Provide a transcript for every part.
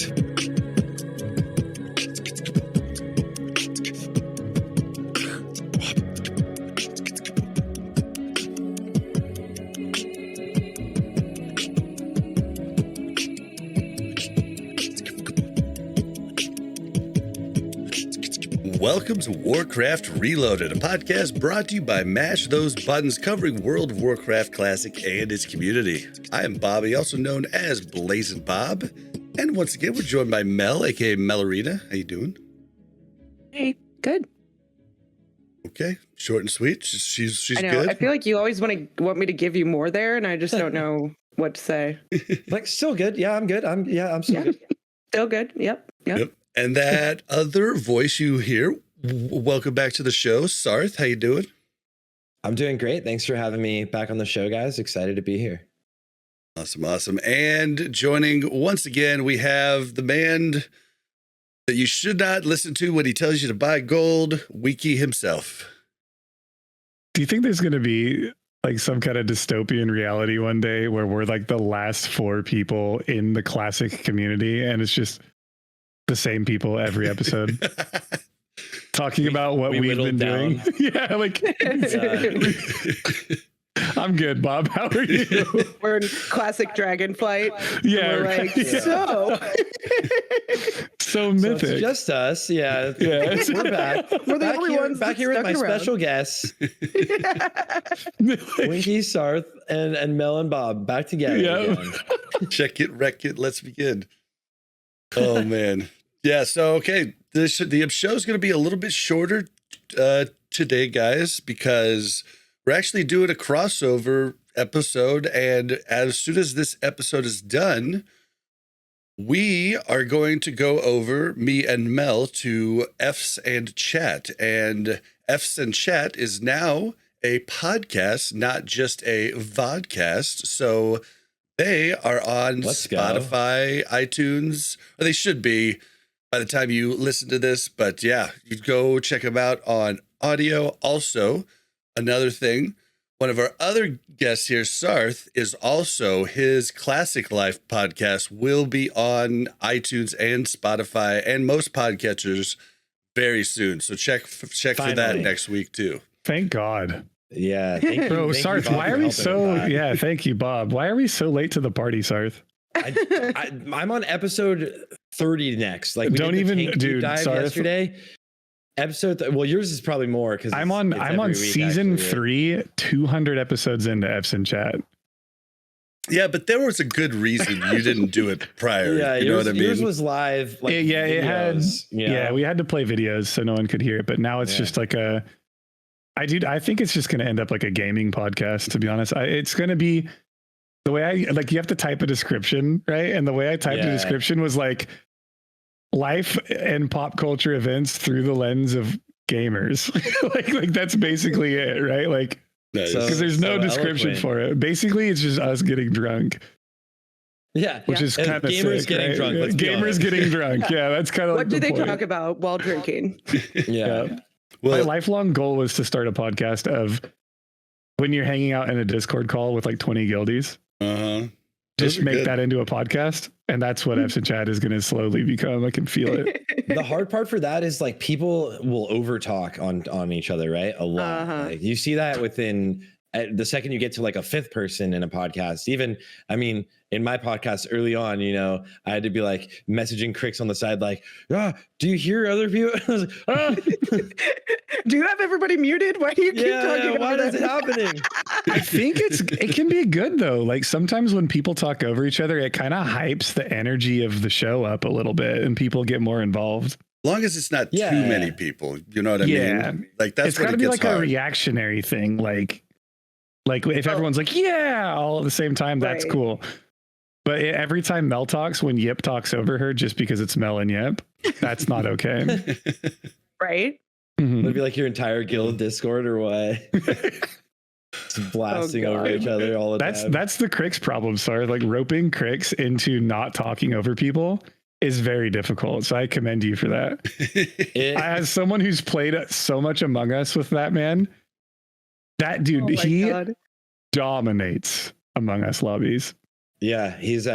Warcraft. Welcome to Warcraft Reloaded, a podcast brought to you by Mash Those Buttons, covering World of Warcraft Classic and its community. I am Bobby, also known as Blazing Bob, and once again, we're joined by Mel, aka Melarina. How you doing? Hey, good. Okay, short and sweet. She's I know. good. I feel like you always want me to give you more there, and I just don't know what to say. Like, still good. Yeah, I'm good. I'm still good. Still good. Yep. And that other voice you hear, welcome back to the show, Sarthe. How you doing? I'm doing great. Thanks for having me back on the show, guys. Excited to be here. Awesome. And joining once again, we have the man that you should not listen to when he tells you to buy gold, Winky himself. Do you think there's going to be like some kind of dystopian reality one day where we're like the last 4 people in the classic community and it's just the same people every episode talking about what we've been doing? Yeah, like I'm good, Bob. How are you? We're in classic Dragonflight. Yeah, We're like, yeah. So mythic. So it's just us. Yeah. Yeah. We're back. We're the only ones back here with my stuck around. special guests, Winky, Sarthe, and Mel and Bob back together. Yeah. Again. Check it, wreck it. Let's begin. Oh, man. Yeah. So, okay. The show's going to be a little bit shorter today, guys, because we're actually doing a crossover episode. And as soon as this episode is done, we are going to go over, me and Mel, to F's and Chat. And F's and Chat is now a podcast, not just a vodcast. So they are on Spotify, iTunes, or they should be by the time you listen to this. But yeah, you go check them out on audio. Also, another thing, one of our other guests here, Sarthe, is also his Classic Life podcast will be on iTunes and Spotify and most podcatchers very soon. So check for that next week too. Thank God. Yeah. Thank you. Bro, Sarthe, Bob, why for are we helping so... with that. Yeah, thank you, Bob. Why are we so late to the party, Sarthe? I'm on episode 30 next. Like, we Don't did the even, tank deep dude, dive Sarthe. yesterday. Episode well, yours is probably more because I'm on season 3, 200 episodes into F's and Chat. Yeah, but there was a good reason you didn't do it prior. Yeah, you know what I mean? Yours was live. Like, It had. videos, Yeah, we had to play videos so no one could hear it. But now it's just like a. I think it's just going to end up like a gaming podcast. To be honest, it's going to be the way I like. You have to type a description, right? And the way I typed a description was like life and pop culture events through the lens of gamers. like that's basically it, right? Like. Nice. Because there's no description for it. Basically, it's just us getting drunk. Yeah, which is kind of gamers sick, getting right? drunk. Let's Gamers getting drunk. Yeah, that's kind of What like do they point. talk about while drinking? Yeah. Well, my lifelong goal was to start a podcast of when you're hanging out in a Discord call with like 20 guildies. Just make that into a podcast, and that's what F's and Chat is going to slowly become. I can feel it. The hard part for that is like people will overtalk on each other, right? A lot. Like, you see that within the second you get to like a 5th person in a podcast. Even, I mean, in my podcast early on, you know, I had to be like messaging Crix on the side, like, do you hear other people? I was like, Do you have everybody muted? Why do you keep talking about why that? is it happening? I think it can be good though. Like sometimes when people talk over each other, it kind of hypes the energy of the show up a little bit, and people get more involved. As long as it's not too many people, you know what I mean? Like that's it's got to be like hard. a reactionary thing. Like if everyone's like, yeah, all at the same time, that's cool. But every time Mel talks, when Yip talks over her, just because it's Mel and Yip, that's not okay. Right? Would it be like your entire guild Discord or what? Just blasting over each other all the time. That's the Crix problem, sorry. Like roping Crix into not talking over people is very difficult. So I commend you for that. As someone who's played so much Among Us with that man, that dude, he dominates Among Us lobbies. Yeah, he's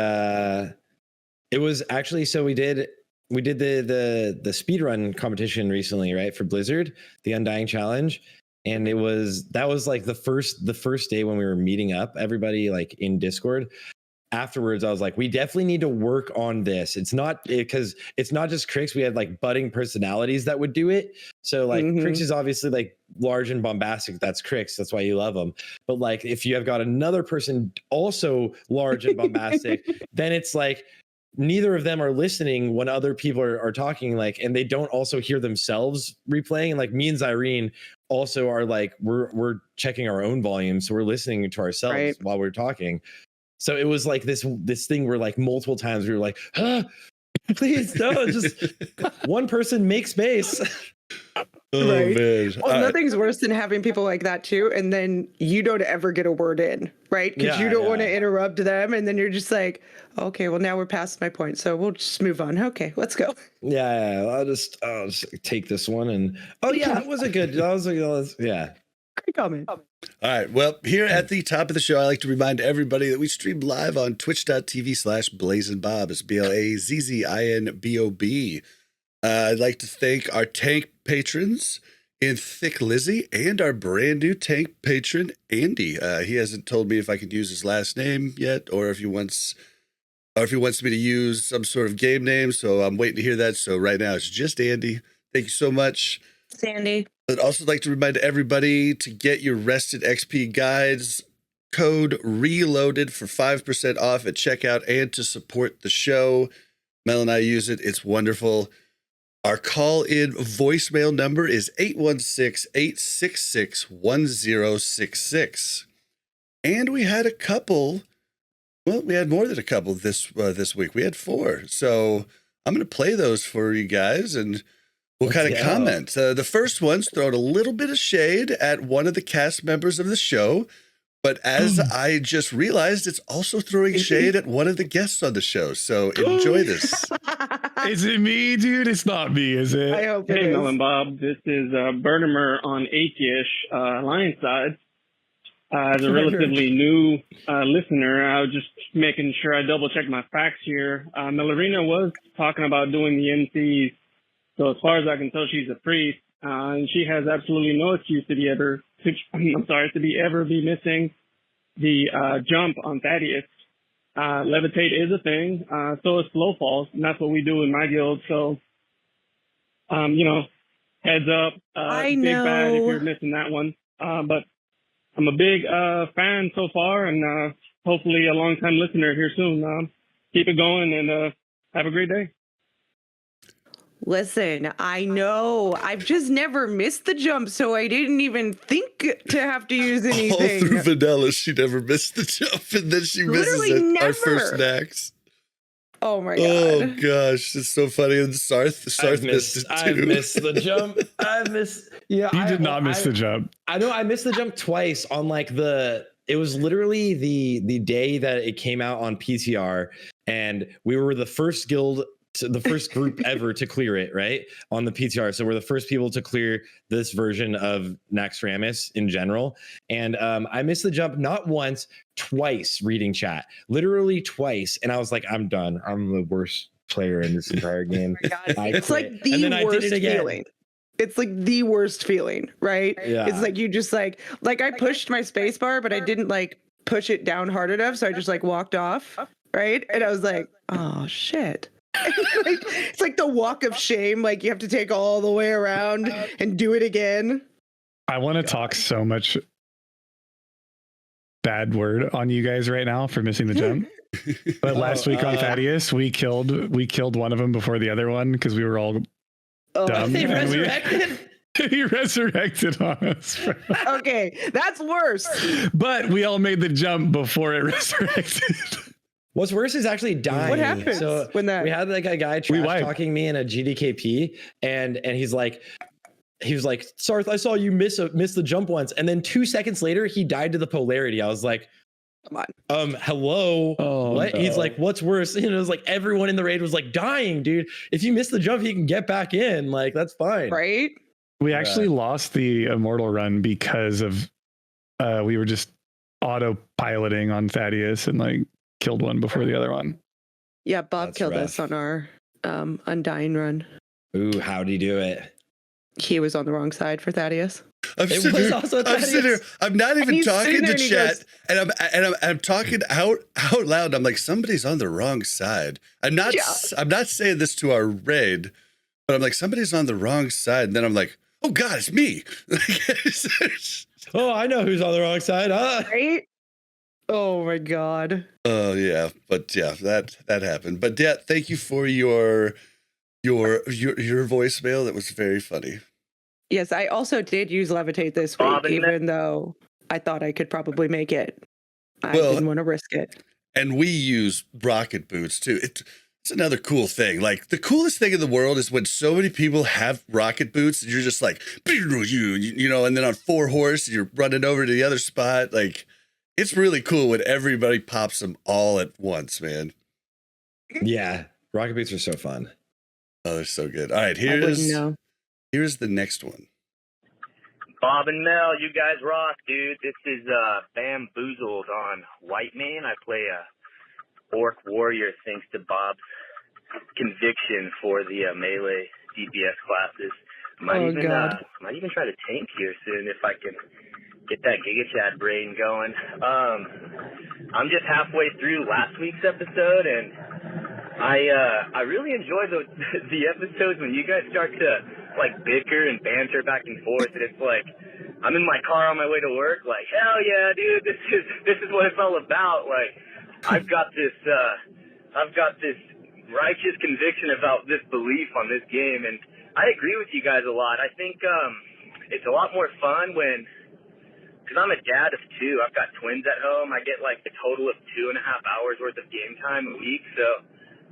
It was actually, so we did the speed run competition recently, right, for Blizzard, the Undying Challenge, and that was like the first day when we were meeting up, everybody like in Discord. Afterwards, I was like, we definitely need to work on this. It's not because it's not just Crix. We had like budding personalities that would do it. So like Crix is obviously like large and bombastic. That's Crix. That's why you love them. But like if you have got another person also large and bombastic, then it's like neither of them are listening when other people are talking, like, and they don't also hear themselves replaying. And like me and Zyrene also are like, we're checking our own volume. So we're listening to ourselves while we're talking. So it was like this thing where like multiple times we were like, please no, just one person make space. Man. Well, nothing's worse than having people like that too, and then you don't ever get a word in, right? Because you don't want to interrupt them, and then you're just like, okay, well now we're past my point, so we'll just move on. Okay, let's go. Yeah, I'll just take this one, and that was a good. That was yeah. Great comment. All right. Well, here at the top of the show, I like to remind everybody that we stream live on twitch.tv/blazinbob. It's BLAZZINBOB. I'd like to thank our tank patrons in Thick Lizzie and our brand new tank patron, Andy. He hasn't told me if I could use his last name yet, or if he wants me to use some sort of game name. So I'm waiting to hear that. So right now it's just Andy. Thank you so much. Sandy. I'd also like to remind everybody to get your Rested XP guides code reloaded for 5% off at checkout and to support the show. Mel and I use it. It's wonderful. Our call-in voicemail number is 816-866-1066. And we had a couple. Well, we had more than a couple this week. We had 4. So I'm going to play those for you guys, and we'll kind of comment. The first one's throwing a little bit of shade at one of the cast members of the show, but as I just realized, it's also throwing shade at one of the guests on the show. So enjoy this. Is it me, dude? It's not me, is it? I hope it Hey, is. Mel and Bob. This is Bertimer on Atheish Alliance side. As a relatively new listener, I was just making sure I double-check my facts here. Melarina was talking about doing the NCs. So as far as I can tell, she's a priest, and she has absolutely no excuse to be ever be missing the jump on Thaddeus. Levitate is a thing, so is slow falls, and that's what we do in my guild. So, heads up, big bad if you're missing that one. But I'm a big fan so far, and hopefully a long-time listener here soon. Keep it going, and have a great day. Listen, I know. I've just never missed the jump, so I didn't even think to have to use anything. All through vanilla, she never missed the jump, and then she misses it. Our first snacks. Oh my god. Oh gosh, it's so funny. And Sarthe missed it too. I missed the jump. You did not miss the jump. I know I missed the jump twice on like it was literally the day that it came out on PTR, and we were the first guild, the first group ever to clear it, right, on the PTR. So we're the first people to clear this version of Naxxramas in general. And I missed the jump not once, twice reading chat, literally twice. And I was like, I'm done. I'm the worst player in this entire game. Oh my God. It's like the worst feeling. It's like the worst feeling, right? Yeah. It's like you just like I pushed my space bar, but I didn't like push it down hard enough. So I just like walked off, right? And I was like, oh shit. It's like the walk of shame. Like you have to take all the way around and do it again. I want to talk so much bad word on you guys right now for missing the jump. But last week on Thaddeus, we killed one of them before the other one because we were all dumb. They resurrected? He resurrected on us. Bro. Okay, that's worse. But we all made the jump before it resurrected. What's worse is actually dying. What happens when that? We had like a guy trash talking me in a GDKP, and he was like, Sarthe, I saw you miss the jump once, and then 2 seconds later he died to the polarity. I was like, come on. Hello. Oh, what? No. He's like, what's worse? You know, it was like everyone in the raid was like dying, dude. If you miss the jump, you can get back in. Like that's fine, right? We actually lost the immortal run because of we were just autopiloting on Thaddeus and like killed one before the other one. Yeah, Bob That's killed rough. us on our Undying run. Ooh, how'd he do it? He was on the wrong side for Thaddeus. I'm It sitting was here. also I'm sitting here. Thaddeus. I'm not even he's talking sitting there to and he chat, goes- and I'm talking out loud. I'm like, somebody's on the wrong side. I'm not. Yeah. I'm not saying this to our raid, but I'm like, somebody's on the wrong side. And then I'm like, oh God, it's me. Oh, I know who's on the wrong side. Right? Oh my god. Oh yeah, but yeah, that happened. But yeah, thank you for your voicemail. That was very funny. Yes, I also did use levitate this week, Bob and even though I thought I could probably make it. I Well- didn't want to risk it. And we use rocket boots too. It's another cool thing. Like the coolest thing in the world is when so many people have rocket boots and you're just like, you know, and then on 4 horse you're running over to the other spot. Like it's really cool when everybody pops them all at once, man. Yeah, rocket boots are so fun. Oh, they're so good. All right, I wouldn't here's know. the next one. Bob and Mel, you guys rock, dude. This is Bamboozled on White Man. I play a Orc Warrior thanks to Bob's conviction for the melee DPS classes. God. Might even try to tank here soon if I can get that Giga Chad brain going. I'm just halfway through last week's episode, and I really enjoy the episodes when you guys start to like bicker and banter back and forth, and it's like I'm in my car on my way to work, like hell yeah, dude, this is what it's all about. Like I've got this righteous conviction about this belief on this game, and I agree with you guys a lot. I think it's a lot more fun because I'm a dad of 2. I've got twins at home. I get like the total of 2.5 hours worth of game time a week, so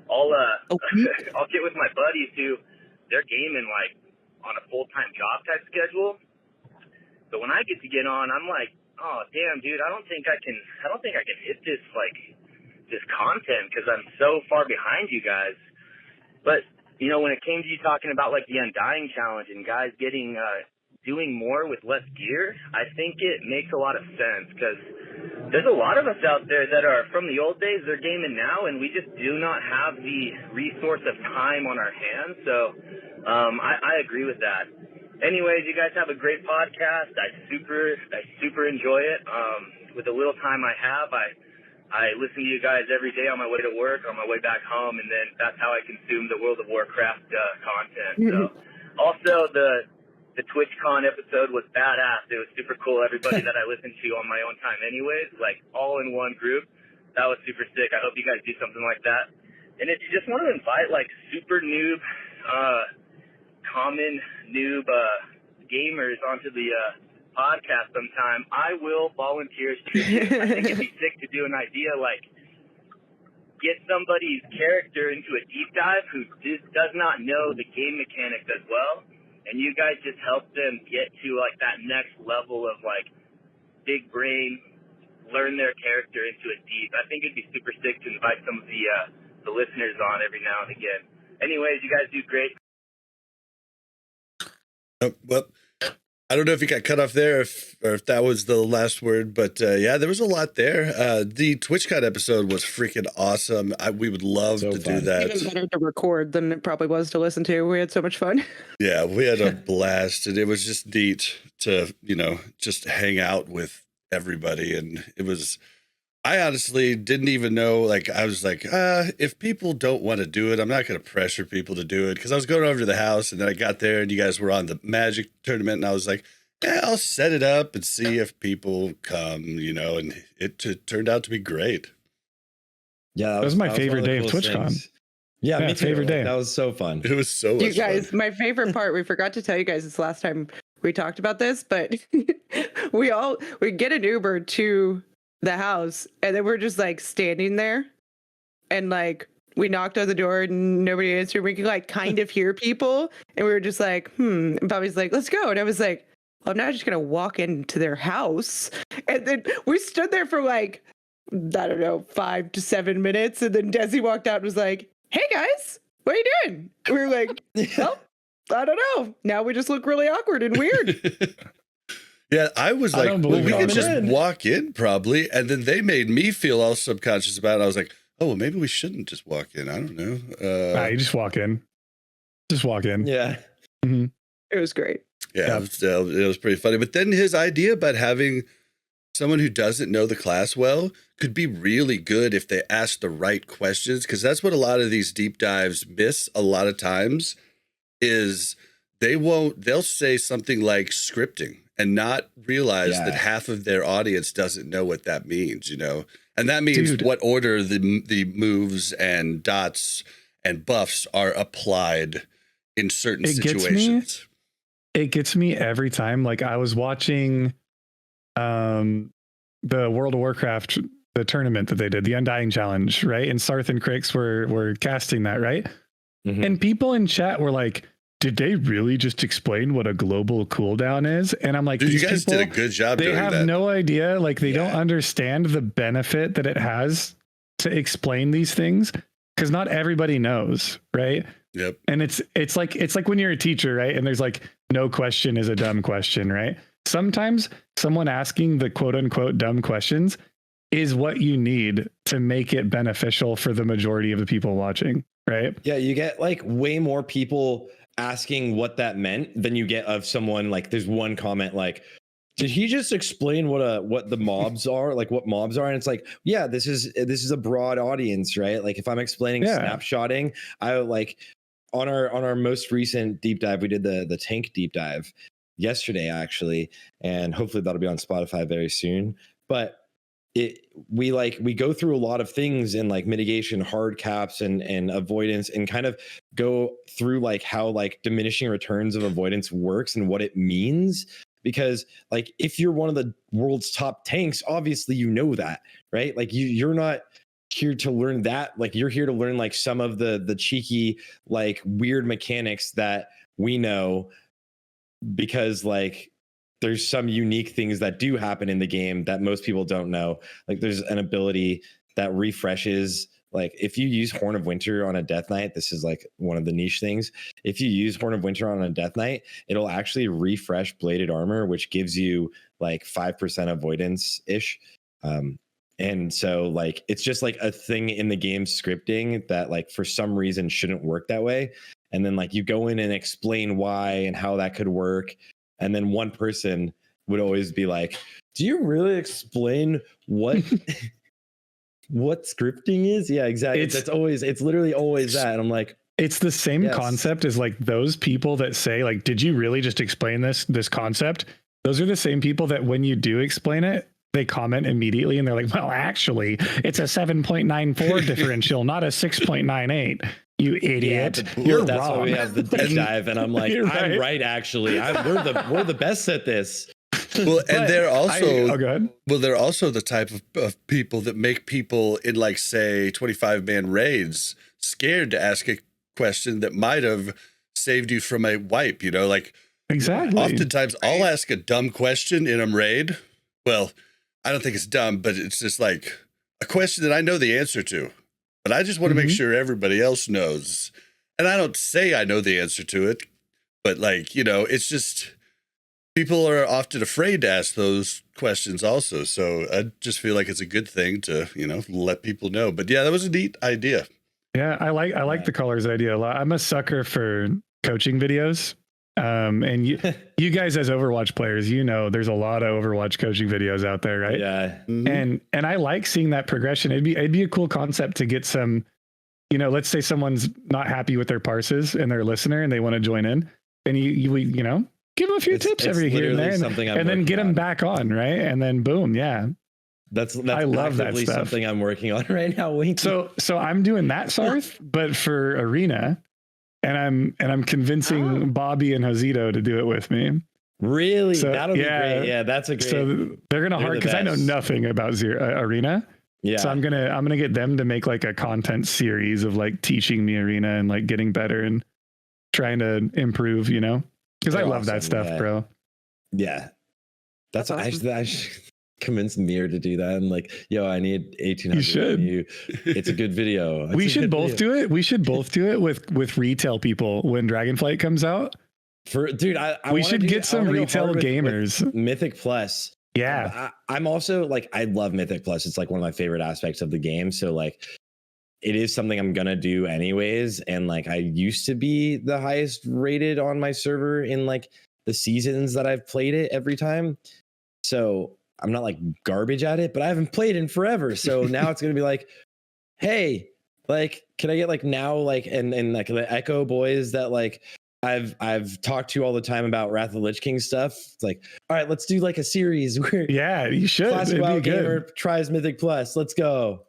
I'll get with my buddies who they're gaming like on a full-time job type schedule. But when I get to get on, I'm like, oh damn, dude, I don't think I can hit this content because I'm so far behind you guys. But you know, when it came to you talking about like the Undying challenge and guys getting doing more with less gear, I think it makes a lot of sense because there's a lot of us out there that are from the old days, they're gaming now, and we just do not have the resource of time on our hands. So I agree with that. Anyways, you guys have a great podcast. I super enjoy it. With the little time I have, I listen to you guys every day on my way to work, on my way back home, and then that's how I consume the World of Warcraft content. So also the TwitchCon episode was badass. It was super cool. Everybody that I listened to on my own time anyways, like all in one group. That was super sick. I hope you guys do something like that. And if you just want to invite like super noob, common noob gamers onto the podcast sometime, I will volunteer as tribute. I think it'd be sick to do an idea like get somebody's character into a deep dive who does not know the game mechanics as well, and you guys just help them get to like that next level of like big brain, learn their character into it deep. I think it'd be super sick to invite some of the listeners on every now and again. Anyways, you guys do great. Well, I don't know if you got cut off there or if that was the last word, but yeah, there was a lot there. The TwitchCon episode was freaking awesome. We would love to do that. Even better to record than it probably was to listen to. We had so much fun. Yeah, we had a blast, and it was just neat to, you know, just hang out with everybody. And it was, I honestly didn't even know, like, I was like, if people don't want to do it, I'm not going to pressure people to do it. Because I was going over to the house, and then I got there, and you guys were on the Magic tournament, and I was like, yeah, I'll set it up and see if people come, you know, and it turned out to be great. Yeah, that was my one favorite the day of coolest TwitchCon. things. Yeah, me too. favorite day. That was so fun. It was so much You guys, fun. my favorite part, we forgot to tell you guys this last time we talked about this, but we get an Uber to the house, and then we're just like standing there, and like we knocked on the door and nobody answered. We could like kind of hear people, and we were just like, and Bobby's like, let's go. And I was like, I'm not just gonna walk into their house. And then we stood there for like, I don't know, 5 to 7 minutes, and then Desi walked out and was like, hey guys, what are you doing? And we were like, well, I don't know. Now we just look really awkward and weird. Yeah, I was like, well, we could just walk in probably. And then they made me feel all subconscious about it. I was like, Oh, well, maybe we shouldn't just walk in. I don't know. Nah, you just walk in. Just walk in. Yeah. Mm-hmm. It was great. Yeah, it was pretty funny. But then his idea about having someone who doesn't know the class well could be really good if they ask the right questions, because that's what a lot of these deep dives miss a lot of times is they'll say something like scripting and not realize that half of their audience doesn't know what that means, you know? And that means what order the moves and dots and buffs are applied in certain situations. It gets me every time. Like I was watching the World of Warcraft, the tournament that they did, the Undying Challenge, right? And Sarthe and Crix were casting that, right? Mm-hmm. And people in chat were like, did they really just explain what a global cooldown is? And I'm like, dude, you guys did a good job doing that. They have no idea. Like they don't understand the benefit that it has to explain these things, because not everybody knows, right? Yep. And it's like when you're a teacher, right? And there's like, no question is a dumb question, right? Sometimes someone asking the quote unquote dumb questions is what you need to make it beneficial for the majority of the people watching, right? Yeah, you get like way more people asking what that meant than you get of someone like, there's one comment like, did he just explain what the mobs are, like what mobs are? And it's like, yeah, this is a broad audience, right? Like if I'm explaining snapshotting, I like on our most recent deep dive, we did the tank deep dive yesterday actually, and hopefully that'll be on Spotify very soon. But we go through a lot of things in like mitigation, hard caps, and avoidance, and kind of go through like how like diminishing returns of avoidance works and what it means. Because like if you're one of the world's top tanks, obviously you know that, right? Like you're not here to learn that. Like you're here to learn like some of the cheeky like weird mechanics that we know, because like there's some unique things that do happen in the game that most people don't know. Like there's an ability that refreshes. Like if you use Horn of Winter on a Death Knight, this is like one of the niche things. If you use Horn of Winter on a Death Knight, it'll actually refresh bladed armor, which gives you like 5% avoidance ish. And so like, it's just like a thing in the game scripting that like for some reason shouldn't work that way. And then like you go in and explain why and how that could work. And then one person would always be like, do you really explain what what scripting is? Yeah, exactly. It's literally always that. And I'm like, it's the same concept as like those people that say like, did you really just explain this concept? Those are the same people that when you do explain it, they comment immediately and they're like, well, actually it's a 7.94 differential, not a 6.98. You idiot. Yeah, you're that's wrong. why we have the deep dive. And I'm like, I'm right, actually. We're the best at this. Well, and they're also go ahead. Well, they're also the type of people that make people in like say 25-man raids scared to ask a question that might have saved you from a wipe, you know, like exactly. Oftentimes I'll ask a dumb question in a raid. Well, I don't think it's dumb, but it's just like a question that I know the answer to, but I just want to make sure everybody else knows. And I don't say I know the answer to it, but like, you know, it's just people are often afraid to ask those questions also. So I just feel like it's a good thing to, you know, let people know. But yeah, that was a neat idea. Yeah, I like the colors idea a lot. I'm a sucker for coaching videos. And you guys as Overwatch players, you know, there's a lot of Overwatch coaching videos out there, right? Yeah. And I like seeing that progression. It'd be a cool concept to get some, you know, let's say someone's not happy with their parses and they're a listener and they want to join in, and you know, give them a few tips every here and there, and then get them back on, right? And then boom, yeah. That's I love that stuff. Something I'm working on right now. So I'm doing that, Sarthe, but for Arena. And I'm convincing Bobby and Josito to do it with me. Really? So, that'll be great. Yeah, that's a great. So they're gonna hard because I know nothing about Arena. Yeah. So I'm gonna get them to make like a content series of like teaching me Arena and like getting better and trying to improve. You know, because I love that stuff, bro. Yeah, that's awesome. I should convince Mir to do that. And like, yo, I need 1,800. You should. It's a good video. We should both do it. We should both do it with retail people when Dragonflight comes out. We should get some retail gamers. With Mythic Plus. Yeah. I'm also like, I love Mythic Plus. It's like one of my favorite aspects of the game. So like, it is something I'm gonna do anyways. And like I used to be the highest rated on my server in like the seasons that I've played it every time. So I'm not like garbage at it, but I haven't played in forever. So now it's gonna be like, hey, like, can I get like now like and like the Echo boys that like I've talked to all the time about Wrath of the Lich King stuff. It's like, all right, let's do like a series where Yeah, you should. Classic It'd WoW be gamer good. tries Mythic Plus. Let's go.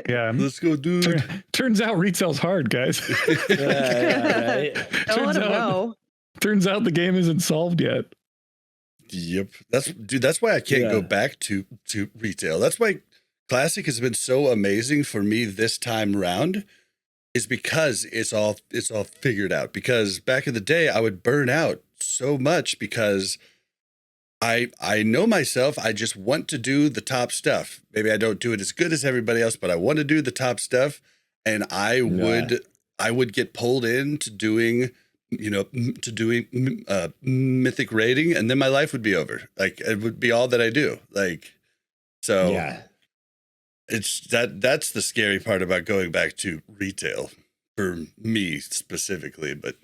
Yeah. Let's go, dude. Turns out retail's hard, guys. Yeah, right. Don't let them know. Turns out the game isn't solved yet. Yep. That's why I can't go back to retail. That's why Classic has been so amazing for me this time round, is because it's all figured out. Because back in the day I would burn out so much because I know myself. I just want to do the top stuff. Maybe I don't do it as good as everybody else, but I want to do the top stuff. And I would get pulled into doing mythic raiding, and then my life would be over. Like it would be all that I do. Like, so Yeah. it's that's the scary part about going back to retail for me specifically. But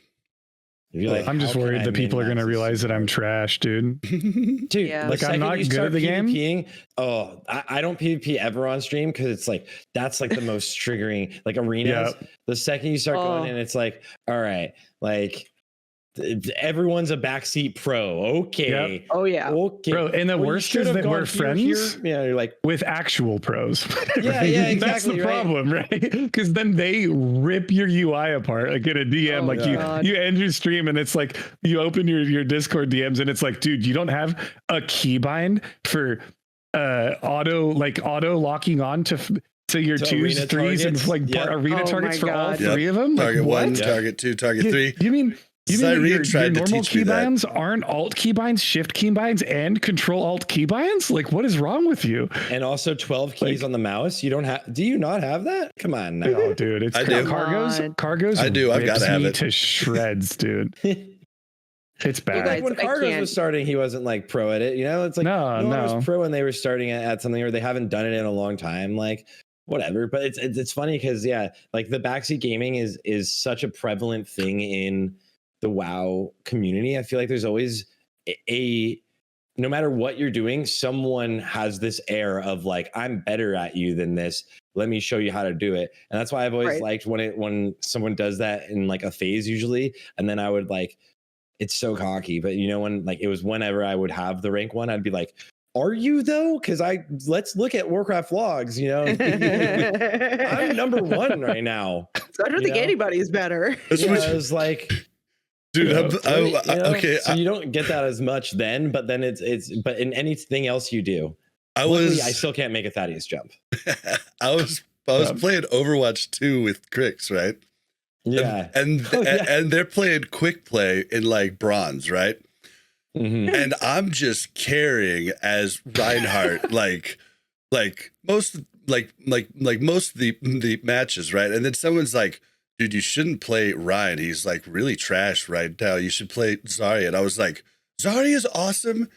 Like, I'm just worried that people are going to realize that I'm trash, dude. Dude, Yeah. Like, I'm not good at the game. PvPing, I don't PvP ever on stream because it's like that's like the most triggering. Like arenas, the second you start going in, it's like, all right, like everyone's a backseat pro. Okay. Yep. Oh yeah. Okay. Bro, and the worst is that we're friends Yeah, you're like with actual pros. Yeah, Right? yeah, That's the exactly, right. problem, right? Because then they rip your UI apart. Like in a DM, Oh, like God. you end your stream and it's like you open your Discord DMs and it's like, dude, you don't have a keybind for auto locking on to your To twos, arena threes, and targets? like Yep. arena Oh targets my for all God. three of them. Like, target what? 1, target 2, target 3. You mean Cyrene your tried to normal teach me that. keybinds aren't alt keybinds, shift keybinds, and control alt keybinds? Like, what is wrong with you? and also 12 keys Like- on the mouse. You don't have? Do you not have that? Come on now. Oh, dude, it's I do. Cargos. I do. I've rips gotta have me it. to shreds, dude. It's bad. Like when I Cargos can't. was starting, he wasn't like pro at it. You know, it's like No, one no. was pro when they were starting at something, or they haven't done it in a long time. Like whatever. But it's funny because like the backseat gaming is such a prevalent thing in the WoW community. I feel like there's always a no matter what you're doing, someone has this air of like, I'm better at you than this. Let me show you how to do it. And that's why I've always liked when someone does that in like a phase usually. And then I would like, it's so cocky, but you know, when like it was whenever I would have the rank one, I'd be like, are you though? Because let's look at Warcraft logs, you know. I'm number 1 right now. So I don't think anybody's better. That's Yeah, what- I was like, dude. you know, Okay, so you don't get that as much then, but then it's but in anything else you do. I Luckily, I still can't make a Thaddeus jump. I was playing Overwatch 2 with Crix, right? Yeah. And they're playing quick play in like bronze, right? Mhm. And I'm just carrying as Reinhardt like most of the matches, right? And then someone's like, dude, you shouldn't play Ryan. He's like really trash right now. You should play Zarya. And I was like, Zarya is awesome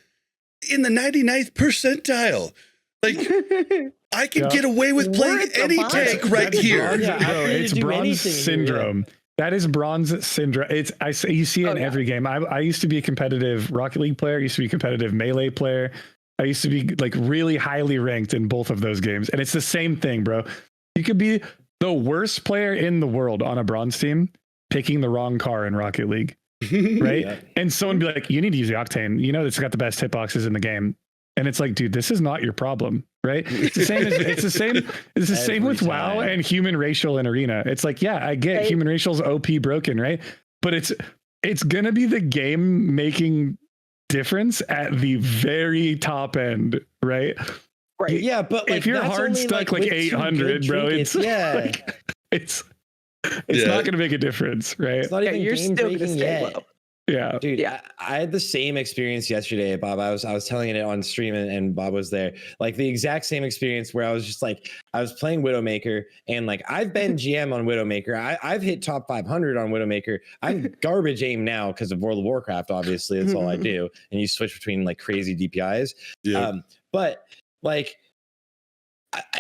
in the 99th percentile. Like I can get away with playing We're at the any bottom. tank right here. Yeah, Bro, it's do bronze anything here, syndrome. That is bronze syndrome. You see it in every game. I used to be a competitive Rocket League player. I used to be a competitive Melee player. I used to be like really highly ranked in both of those games. And it's the same thing, bro. You could be the worst player in the world on a bronze team picking the wrong car in Rocket League, right? Yeah. And someone be like, you need to use the Octane. You know, it's got the best hitboxes in the game. And it's like, dude, this is not your problem, right? It's the same. It's the same with Every WoW time. and human racial and arena. It's like, yeah, I get human racial's OP broken, right? But it's gonna be the game making difference at the very top end, right? Right. Yeah, but like, if you're that's hard only, stuck like with two 800, good bro, trinkets. it's not gonna make a difference, right? It's not even You're game still gonna breaking stay yet. low. Yeah. Dude, Yeah. I had the same experience yesterday, Bob. I was telling it on stream and Bob was there. Like the exact same experience where I was just like, I was playing Widowmaker and like I've been GM on Widowmaker. I've hit top 500 on Widowmaker. I'm garbage aim now because of World of Warcraft, obviously. That's all I do. And you switch between like crazy DPIs. Yeah. But like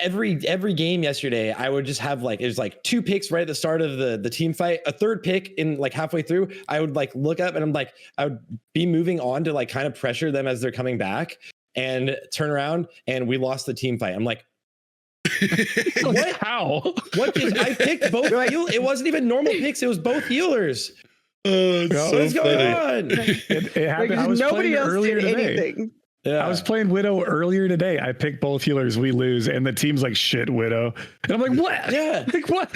every game yesterday, I would just have like, it was like 2 picks right at the start of the team fight, a 3rd pick in like halfway through. I would like look up and I'm like, I would be moving on to like kind of pressure them as they're coming back and turn around, and we lost the team fight. I'm like, what? How? What I picked both it wasn't even normal picks, it was both healers. Oh, What's going on? It happened. Like, I was nobody playing else earlier did today. anything. Yeah. I was playing Widow earlier today. I picked both healers. We lose, and the team's like, "Shit, Widow." And I'm like, "What? Yeah. Like what?"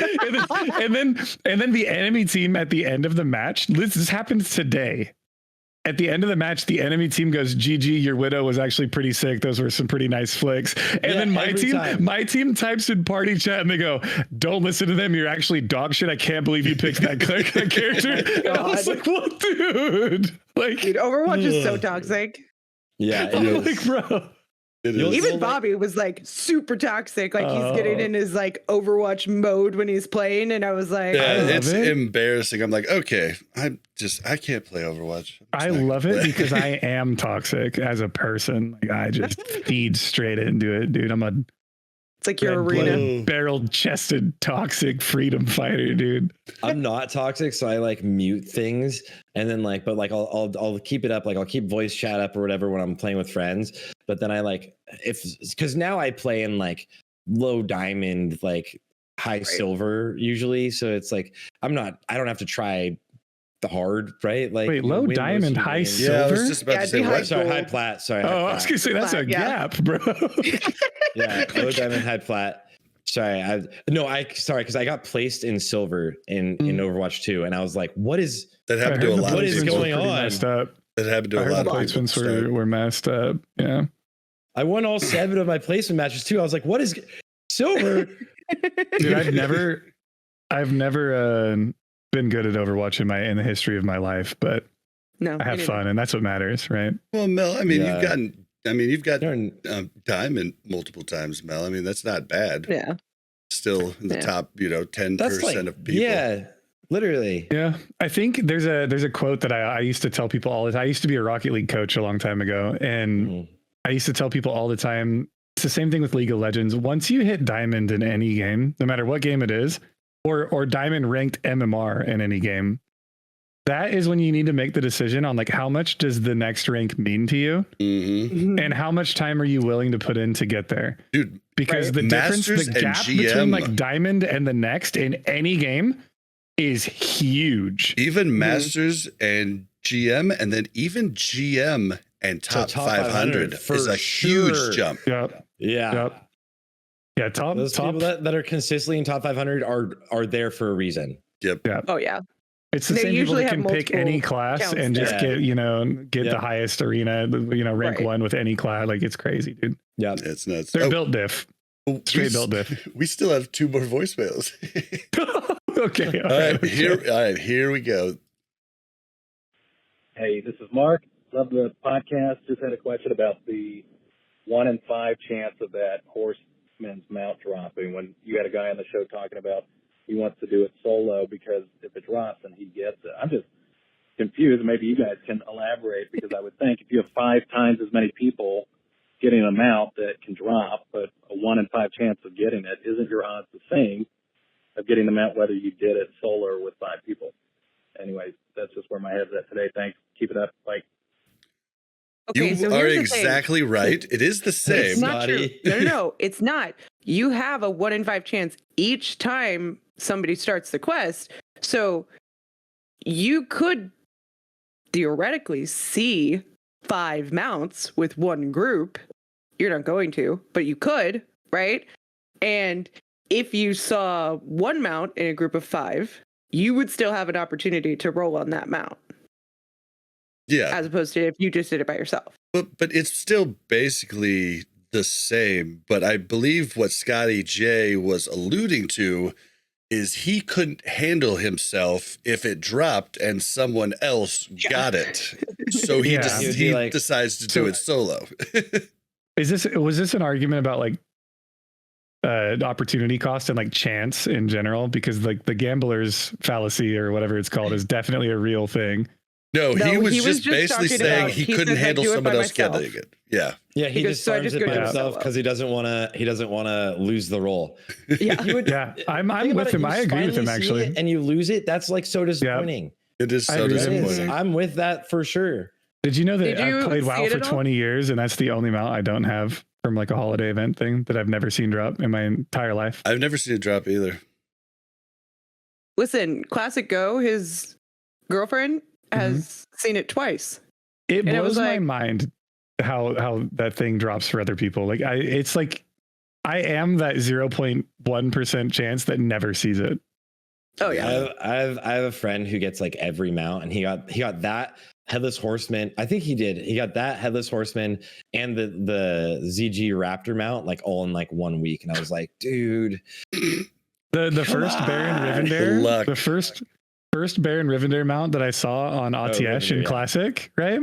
And then the enemy team at the end of the match. This happened today. At the end of the match, the enemy team goes, "GG, your Widow was actually pretty sick. Those were some pretty nice flicks." And then my team types in party chat and they go, "Don't listen to them. You're actually dog shit. I can't believe you picked that character." And I was like, "What, dude? Like, Dude, Overwatch is so toxic. Yeah. I'm like, bro." Even Bobby was like super toxic. Like he's getting in his like Overwatch mode when he's playing, and I was like, yeah, it's embarrassing. I'm like, okay, I can't play Overwatch. I love it because I am toxic as a person. Like I just feed straight into it, dude. I'm a it's like your arena. barrel chested toxic freedom fighter, dude. I'm not toxic, so I like mute things, and then like, but like I'll keep it up, like I'll keep voice chat up or whatever when I'm playing with friends. But then I like because now I play in like low diamond, like high silver usually, so it's like I don't have to try the hard, right? Like wait, low diamond, high silver. Yeah, I was just about to say what? Sorry, high plat. Sorry. Oh, I was gonna say that's a gap, bro. Yeah, low diamond, high plat. Sorry, sorry, because I got placed in silver in Overwatch 2, and I was like, "What is that happened to a lot? What is going on?" Messed up. That happened to a lot of placements were messed up. Yeah, I won all 7 of my placement matches too. I was like, "What is silver?" Dude, I've never been good at Overwatch in the history of my life, but No, I have fun, and that's what matters, right? Well, Mel, I mean, you've gotten diamond multiple times, Mel. I mean, that's not bad. Yeah. Still in the top, 10% like, of people. Yeah, literally. Yeah, I think there's a quote that I used to tell people all the time. I used to be a Rocket League coach a long time ago, and I used to tell people all the time, it's the same thing with League of Legends. Once you hit diamond in any game, no matter what game it is, or diamond ranked MMR in any game, that is when you need to make the decision on like how much does the next rank mean to you, and how much time are you willing to put in to get there, dude. Because the difference, the gap between like diamond and the next in any game is huge. Even Masters and GM, and then even GM and top 500 is a huge jump. Yep. Yeah. Yep. Yeah. Those people that are consistently in top 500 are there for a reason. Yep. Yeah. Oh yeah. It's the same people that can pick any class and just get the highest arena, rank 1 with any class. Like it's crazy, dude. Yeah. It's nuts. They're built diff. Straight built diff. We still have 2 more voicemails. Okay. All right, here we go. Hey, this is Mark. Love the podcast. Just had a question about the 1 in 5 chance of that horseman's mount dropping. When you had a guy on the show talking about he wants to do it solo because if it drops, then he gets it. I'm just confused. Maybe you guys can elaborate, because I would think if you have 5 times as many people getting a mount that can drop, but a 1 in 5 chance of getting it, isn't your odds the same of getting the mount whether you did it solo or with 5 people? Anyways, that's just where my head's at today. Thanks. Keep it up. Bye. Okay, You are exactly right. It is the same. It's not true. No, it's not. You have a 1 in 5 chance each time somebody starts the quest. So you could theoretically see 5 mounts with one group. You're not going to, but you could, right? And if you saw 1 mount in a group of 5, you would still have an opportunity to roll on that mount. Yeah. As opposed to if you just did it by yourself. But it's still basically the same. But I believe what Scotty J was alluding to is he couldn't handle himself if it dropped and someone else got it. So he decides to do it solo. Was this an argument about like opportunity cost and like chance in general? Because like the gambler's fallacy or whatever it's called is definitely a real thing. No, he was just basically talking saying about- he he couldn't said, handle "I do it someone by else myself." getting it. Yeah. Yeah, he Because- just so I farms just it go by do it himself solo. because he doesn't want to lose the role. Yeah. You would, Yeah, I'm think about with it, him. you I agree with him finally see actually. it and you lose it. That's like so disappointing. It is I so agree with him. disappointing. I'm with that for sure. Did you know that Did you I've played see WoW it for at all? 20 years and that's the only mount I don't have from like a holiday event thing that I've never seen drop in my entire life? I've never seen it drop either. Listen, Classic Go, his girlfriend has seen it twice. It And it blows was my like- mind how that thing drops for other people. Like it's like I am that 0.1% chance that never sees it. Oh yeah. I have a friend who gets like every mount, and he got that Headless Horseman. I think he did. He got that Headless Horseman and the ZG Raptor mount like all in like 1 week, and I was like, dude. The first Baron Rivendare, Luck. the first Baron Rivendare mount that I saw on ATS in Rivendare, yeah. Classic, right?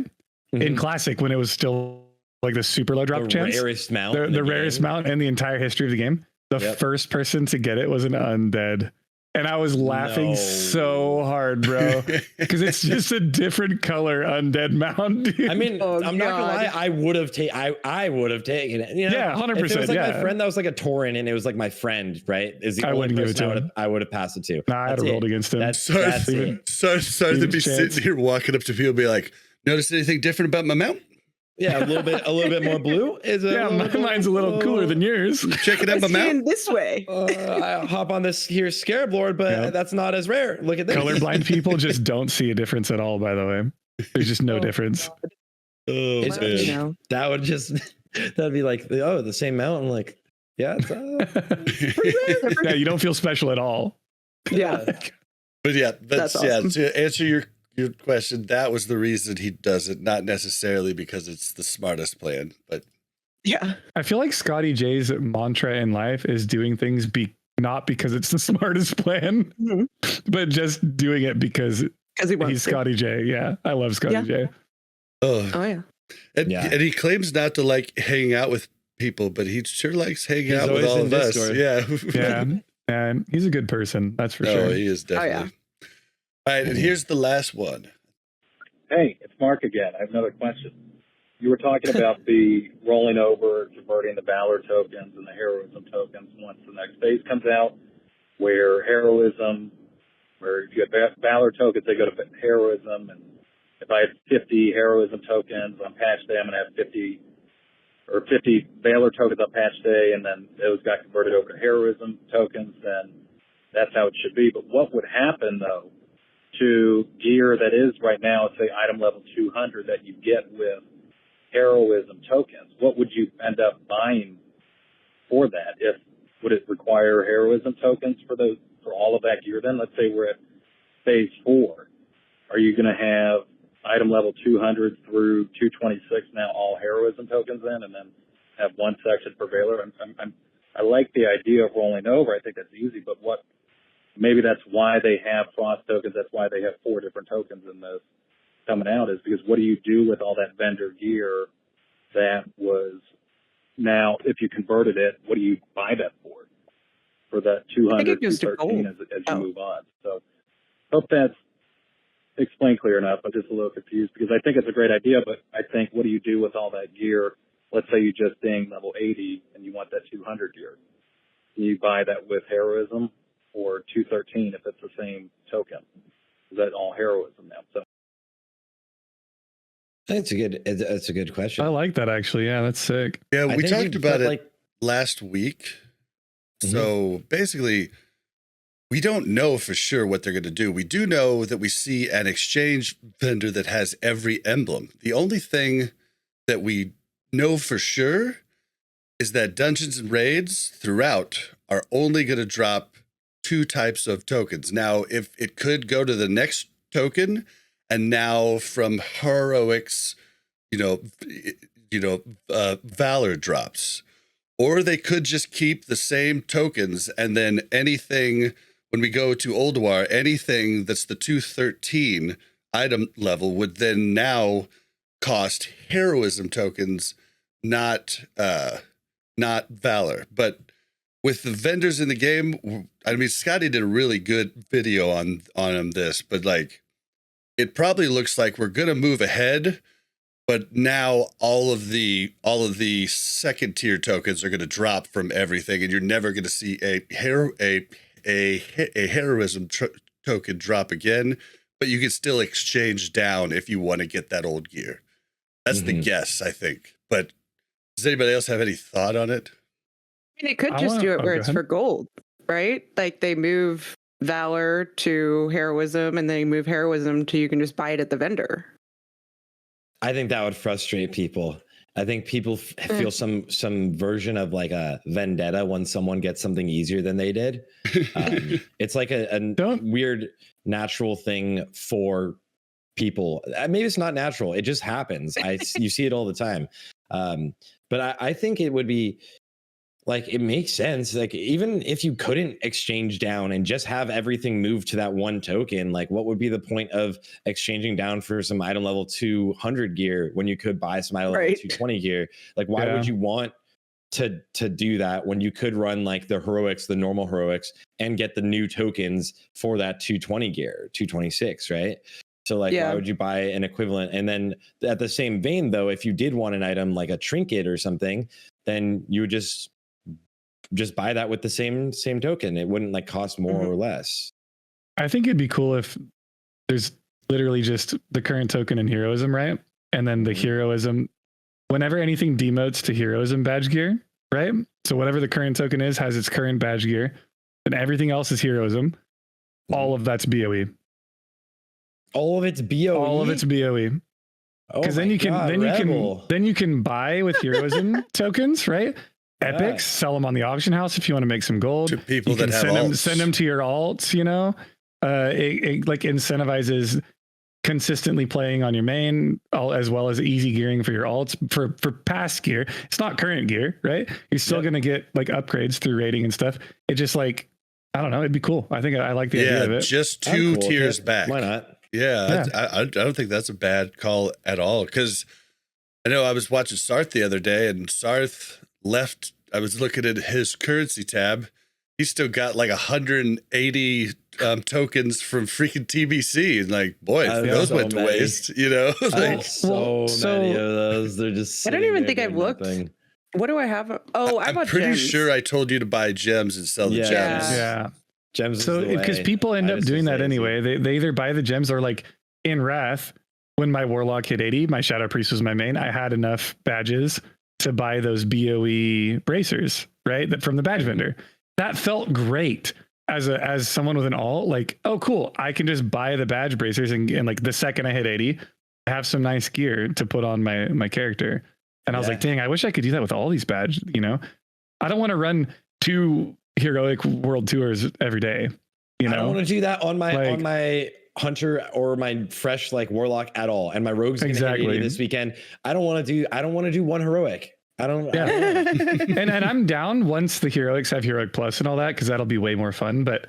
In Classic when it was still like the super low drop the chance, rarest mount, in the rarest game. mount in the entire history of the game. The Yep. first person to get it was an undead. And I was laughing No. so hard, bro, because it's just a different color undead mount. Dude. I mean, Oh, I'm not gonna God. lie. I would have taken it. You know? Yeah, 100%, If it was like yeah. my friend that was like a Tauren, and it was like my friend, right? Is the I only wouldn't give it person to him. I would have passed it to. Nah, I'd have That's rolled it. against him. That's Sorry, it. sorry to be Chance. sitting here walking up to people and be like, notice anything different about my mount? Yeah, a little bit more blue. Is it? Yeah, mine's a little cooler than yours. Checking out my It's mount? in this way. I hop on this here Scarab Lord, but Yeah. that's not as rare. Look at this. Colorblind people just don't see a difference at all, by the way. There's just no difference. Oh, It's- man. You know. That would just that'd be like, oh, the same mount. I'm like, yeah, it's, Yeah, you don't feel special at all. Yeah. But yeah, that's awesome. yeah. To answer your question, that was the reason he does it, not necessarily because it's the smartest plan, but Yeah. I feel like Scotty J's mantra in life is doing things not because it's the smartest plan, Mhm. but just doing it because Because he wants he's to. Scotty J. Yeah, I love Scotty Yeah. J. oh, Oh yeah. and, Yeah. and he claims not to like hanging out with people, but he sure likes hanging He's out with always all in of us. Discord. Yeah, Yeah, and he's a good person. That's for no, sure. he is Oh, yeah. definitely. All right, and here's the last one. Hey, it's Mark again. I have another question. You were talking about the rolling over, converting the Valor tokens and the heroism tokens once the next phase comes out, where if you have Valor tokens, they go to heroism, and if I have 50 heroism tokens on patch day, I'm going to have 50 Valor tokens on patch day, and then those got converted over to heroism tokens, then that's how it should be. But what would happen, though, to gear that is right now, say, item level 200 that you get with heroism tokens? What would you end up buying for that? Would it require heroism tokens for all of that gear then? Let's say we're at phase 4. Are you going to have item level 200 through 226 now all heroism tokens in, and then have one section for Valor? I like the idea of rolling over. I think that's easy, but maybe that's why they have frost tokens. That's why they have 4 different tokens in this coming out, is because what do you do with all that vendor gear that was now, if you converted it, what do you buy that for that 200, it goes to 213 gold. as you move on? So hope that's explained clear enough. I'm just a little confused because I think it's a great idea, but I think what do you do with all that gear? Let's say you just ding level 80 and you want that 200 gear. Can you buy that with heroism or 213 if it's the same token? Is that all heroism now? So It's a good question. I like that actually. Yeah, that's sick. Yeah, I we think talked you about put, it like, last week. Mhm. So basically, we don't know for sure what they're going to do. We do know that we see an exchange vendor that has every emblem. The only thing that we know for sure is that dungeons and raids throughout are only going to drop 2 types of tokens. Now, if it could go to the next token, and now from heroics, Valor drops. Or they could just keep the same tokens, and then anything, when we go to Ulduar, anything that's the 213 item level would then now cost heroism tokens, not Valor. But with the vendors in the game, I mean, Scotty did a really good video on this, but like, it probably looks like we're gonna move ahead, but now all of the second tier tokens are gonna drop from everything, and you're never gonna see a heroism token drop again. But you can still exchange down if you want to get that old gear. That's the guess, I think. But does anybody else have any thought on it? I mean, it could just do it where it's for gold, right? Like they move valor to heroism, and then you move heroism to you can just buy it at the vendor. I think that would frustrate people. I think people feel some version of like a vendetta when someone gets something easier than they did. It's like a weird natural thing for people. Maybe it's not natural. It just happens. You see it all the time. But I think it would be like, it makes sense. Like, even if you couldn't exchange down and just have everything move to that one token, like what would be the point of exchanging down for some item level 200 gear when you could buy some item level 220 gear? Like, why would you want to do that when you could run like the heroics, the normal heroics, and get the new tokens for that 220 gear, 226, right? So like, why would you buy an equivalent? And then at the same vein, though, if you did want an item like a trinket or something, then you would just buy that with the same token. It wouldn't like cost more or less. I think it'd be cool if there's literally just the current token in heroism, right? And then the heroism, whenever anything demotes to heroism badge gear, right? So whatever the current token is has its current badge gear, and everything else is heroism. All of that's BOE. All of it's BOE. All of it's BOE. Because then you can buy with heroism tokens, right? Epics, sell them on the auction house if you want to make some gold. To people you that have send them to your alts, you know. It like incentivizes consistently playing on your main, as well as easy gearing for your alts for past gear. It's not current gear, right? You're still gonna get like upgrades through rating and stuff. It just like, I don't know, it'd be cool. I think I like the idea of it. Just two tiers back. Why not? Yeah. I don't think that's a bad call at all, because I know I was watching Sarthe the other day, and Sarthe left. I was looking at his currency tab. He's still got like 180 tokens from freaking TBC. And like, boy, those went to waste, you know? Like, so many of those. They're just, I don't even think I've looked. What do I have? Oh, I'm pretty sure I told you to buy gems and sell the gems. Yeah. Gems. So because people end up doing that anyway. They either buy the gems or like in Wrath, when my Warlock hit 80, my Shadow Priest was my main. I had enough badges to buy those BOE bracers, right? That from the badge vendor. That felt great as someone with an alt. Like, oh, cool. I can just buy the badge bracers and like the second I hit 80, I have some nice gear to put on my character. And I was like, dang, I wish I could do that with all these badges, you know? I don't want to run 2 heroic world tours every day, you know? I don't want to do that on my hunter or my fresh like warlock at all. And my rogue's gonna hit 80 this weekend. I don't want to do one heroic. I don't and I'm down once the heroics have heroic plus and all that, because that'll be way more fun. But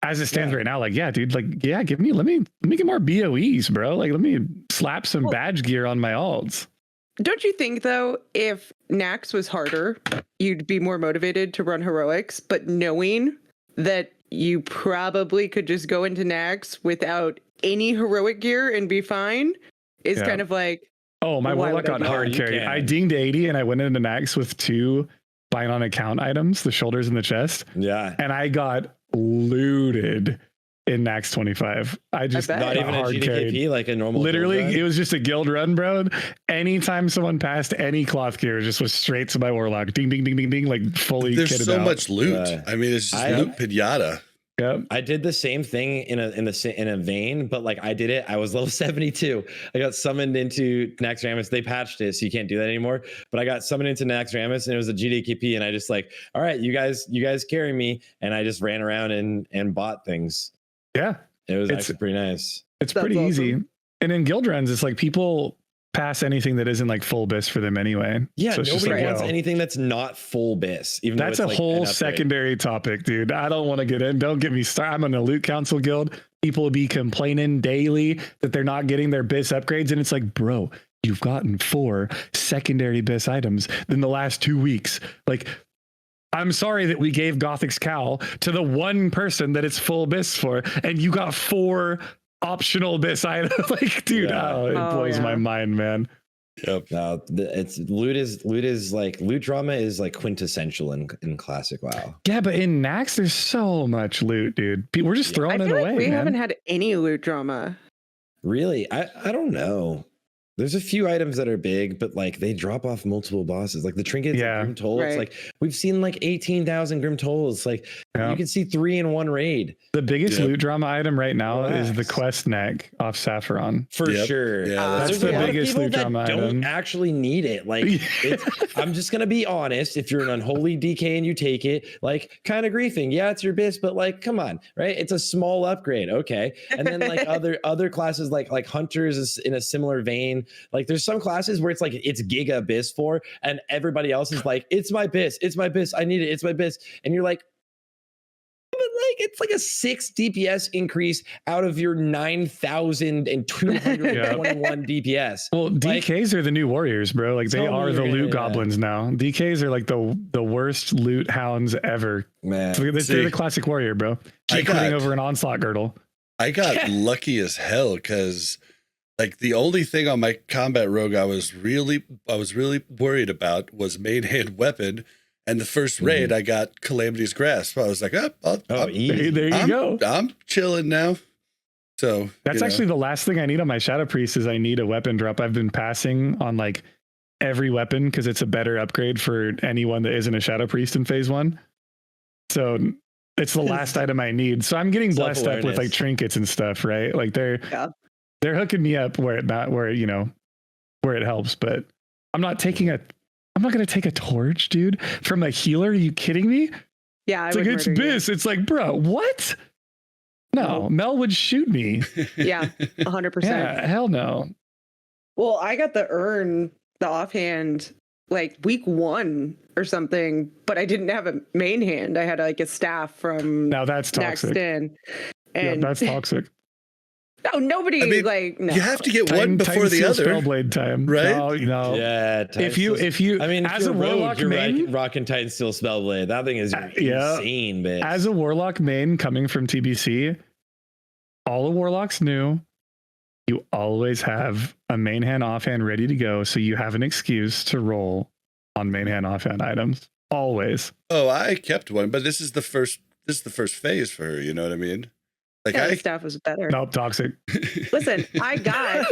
as it stands right now, like, dude, like, let me get more BOEs, bro. Like, let me slap some badge gear on my alts. Don't you think though, if Nax was harder, you'd be more motivated to run heroics, but knowing that you probably could just go into Nax without any heroic gear and be fine is kind of like, oh, my Warlock got hard carry. I dinged 80 and I went into Nax with 2 buying on account items, the shoulders and the chest. Yeah. And I got looted in Nax 25. I just not even a GDKP, like a normal. Literally, it was just a guild run, bro. Anytime someone passed any cloth gear, just was straight to my Warlock. Ding, ding, ding, ding, ding, like fully. There's so out. much loot. I mean, it's just loot pinata. Yep. I did the same thing in a vein, but like I did it. I was level 72. I got summoned into Naxxramas. They patched it, so you can't do that anymore. But I got summoned into Naxxramas, and it was a GDKP, and I just like, all right, you guys carry me, and I just ran around and bought things. Yeah, it was actually pretty nice. It's pretty easy. And in guild runs, it's like people pass anything that isn't like full bis for them anyway. Yeah, so nobody wants anything that's not full bis. Even that's though a it's whole secondary topic, dude. I don't want to get in. Don't get me started. I'm in a loot council guild. People will be complaining daily that they're not getting their bis upgrades, and it's like, bro, you've gotten 4 secondary bis items in the last 2 weeks. Like, I'm sorry that we gave Gothic's Cowl to the one person that it's full bis for, and you got 4 optional this item. Like, dude, Yeah. it blows my mind, man. Yep. No, it's loot is like loot drama is like quintessential in classic WoW. Yeah, but in Nax, there's so much loot, dude. We're just I throwing feel it like away. we man. haven't had any loot drama. Really? I don't know. There's a few items that are big, but like they drop off multiple bosses. Like the trinkets, Yeah. and Grim Toll. It's Right. like we've seen like 18,000 Grim Tolls. Like you can see 3 in one raid. The biggest Yep. loot drama item right now is the Relax. quest neck off Saffron. For Yep. sure. Yeah, that's There's the a lot of biggest people loot that drama don't item. actually need it. Like I'm just gonna be honest. If you're an unholy DK and you take it, like kind of griefing. Yeah, it's your bis, but like, come on, right? It's a small upgrade. Okay. And then like other classes like hunters is in a similar vein. Like there's some classes where it's like it's giga bis for, and everybody else is like, it's my bis, I need it, it's my bis. And you're like, but like it's like a 6 DPS increase out of your 9,221 DPS. Well, DKs are the new warriors, bro. Like they Tell me are the you're loot gonna- goblins now. DKs are like the worst loot hounds ever. Man. They're See, the classic warrior, bro. I Keep putting over an onslaught girdle. I got lucky as hell because like the only thing on my combat rogue I was really worried about was main hand weapon. And the first raid I got Calamity's Grasp. I was like, Easy. There you go. I'm chilling now. So That's actually the last thing I need on my Shadow Priest is I need a weapon drop. I've been passing on like every weapon because it's a better upgrade for anyone that isn't a Shadow Priest in phase 1. So it's the last item I need. So I'm getting blessed up with like trinkets and stuff, right? Like they're hooking me up where it helps, but I'm not going to take a torch, dude, from a healer. Are you kidding me? Yeah, It's like, it's bis. It's like, bro, what? No, Mel would shoot me. Yeah, 100%. Yeah, hell no. Well, I got the offhand like week 1 or something, but I didn't have a main hand. I had like a staff from Now that's toxic. next in. Yeah, And that's toxic. no, nobody I mean, no. you have to get one before the other. Spellblade time, right? No. Yeah. If you, I mean, as a you're rogue, warlock you're main, rocking Titan Steel Spellblade. That thing is yeah. insane, bitch. as a warlock main coming from TBC, all the warlocks knew you always have a main hand offhand ready to go, so you have an excuse to roll on main hand offhand items. Always. Oh, I kept one, but this is the first phase for her, you know what I mean? Like Yeah, the staff was better. Nope, toxic. Listen, I got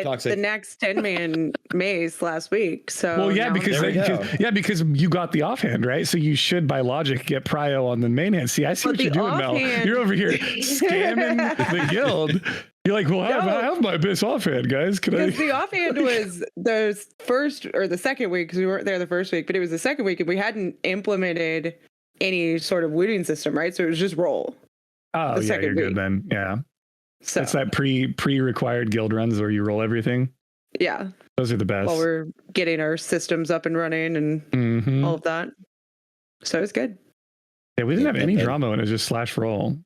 toxic. the next 10-man maze last week. So Well, yeah, now because There we go. because you got the offhand, right? So you should, by logic, get prio on the main hand. See, I see But what you're the doing, Mel. offhand- You're over here scamming the guild. You're like, well, I have my bis offhand, guys. Can I? because the offhand was the first or the second week, because we weren't there the first week, but it was the second week, and we hadn't implemented any sort of looting system, right? So it was just roll. Oh, the yeah, second you're good week. then. Yeah. So It's that pre-required guild runs where you roll everything. yeah, Those are the best. while we're getting our systems up and running and Mhm. all of that. So it's good. Yeah, we didn't have any drama when it was just slash roll.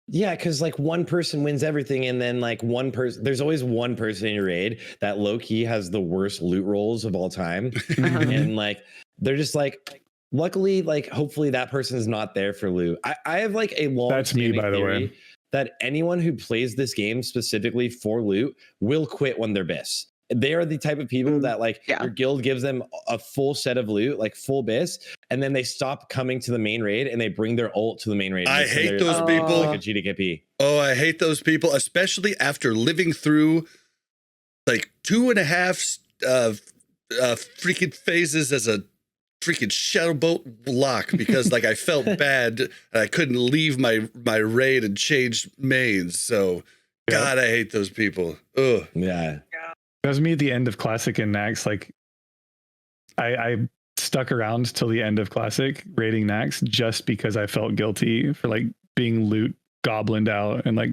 Yeah, because like one person wins everything, and then like one person, there's always one person in your raid that low key has the worst loot rolls of all time, and like they're just like, luckily, like hopefully that person is not there for loot. I have like a long That's me, by the way. that anyone who plays this game specifically for loot will quit when they're bis. They are the type of people that like your guild gives them a full set of loot, like full bis, and then they stop coming to the main raid and they bring their ult to the main raid. I and hate they're those people. like a GDKP. Oh, I hate those people, especially after living through like 2.5 freaking phases as a freaking Shadowbolt block because like I felt bad and I couldn't leave my raid and change mains. So God, I hate those people. Ugh. Yeah. That was me at the end of Classic and Nax. Like, I stuck around till the end of Classic raiding Nax just because I felt guilty for like being loot goblined out and like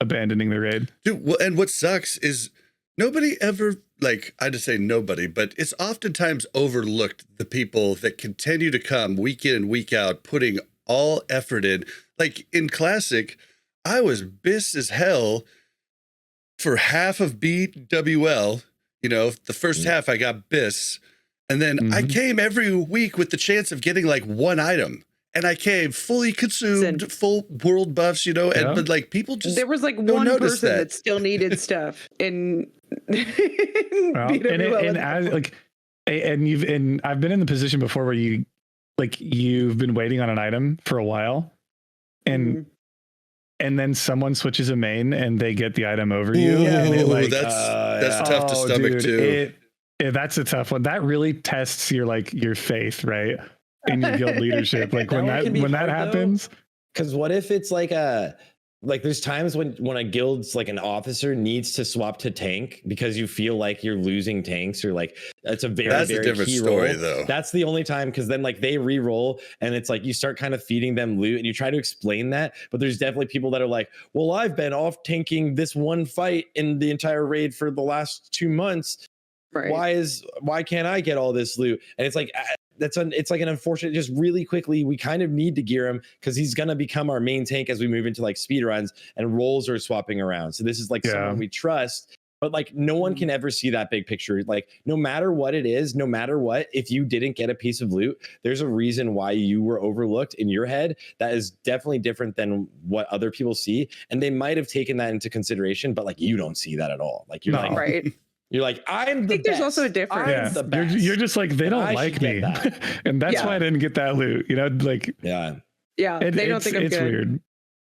abandoning the raid. Dude, well, and what sucks is nobody ever, like, I just say nobody, but it's oftentimes overlooked the people that continue to come week in and week out, putting all effort in. Like in Classic, I was bis as hell for half of BWL. You know, the first half I got bis. And then I came every week with the chance of getting like one item. and I came fully consumed, full world buffs, you know, and but like people just there was like don't one notice person that. that still needed stuff in Well, and I've been in the position before where you've been waiting on an item for a while, and then someone switches a main and they get the item over you. And it, that's tough to stomach too. That's a tough one. That really tests your faith, right, in your guild leadership. Like when that happens. Because what if it's like there's times when a guild's like an officer needs to swap to tank because you feel like you're losing tanks, or like it's a very different key story role. though. That's the only time, because then like they re-roll and it's like you start kind of feeding them loot and you try to explain that, but there's definitely people that are like, well, I've been off tanking this one fight in the entire raid for the last 2 months. Right. Why can't I get all this loot? And it's like it's like an unfortunate, just really quickly, we kind of need to gear him because he's going to become our main tank as we move into like speed runs and roles are swapping around. So this is like someone we trust, but like no one can ever see that big picture. Like no matter what it is, no matter what, if you didn't get a piece of loot, there's a reason why you were overlooked in your head. That is definitely different than what other people see. And they might have taken that into consideration, but like you don't see that at all. Like you're like, right. You're like, I think there's also a difference. You're just like, they don't like me. And that's why I didn't get that loot. You know, like, they don't think I'm it's good. Weird.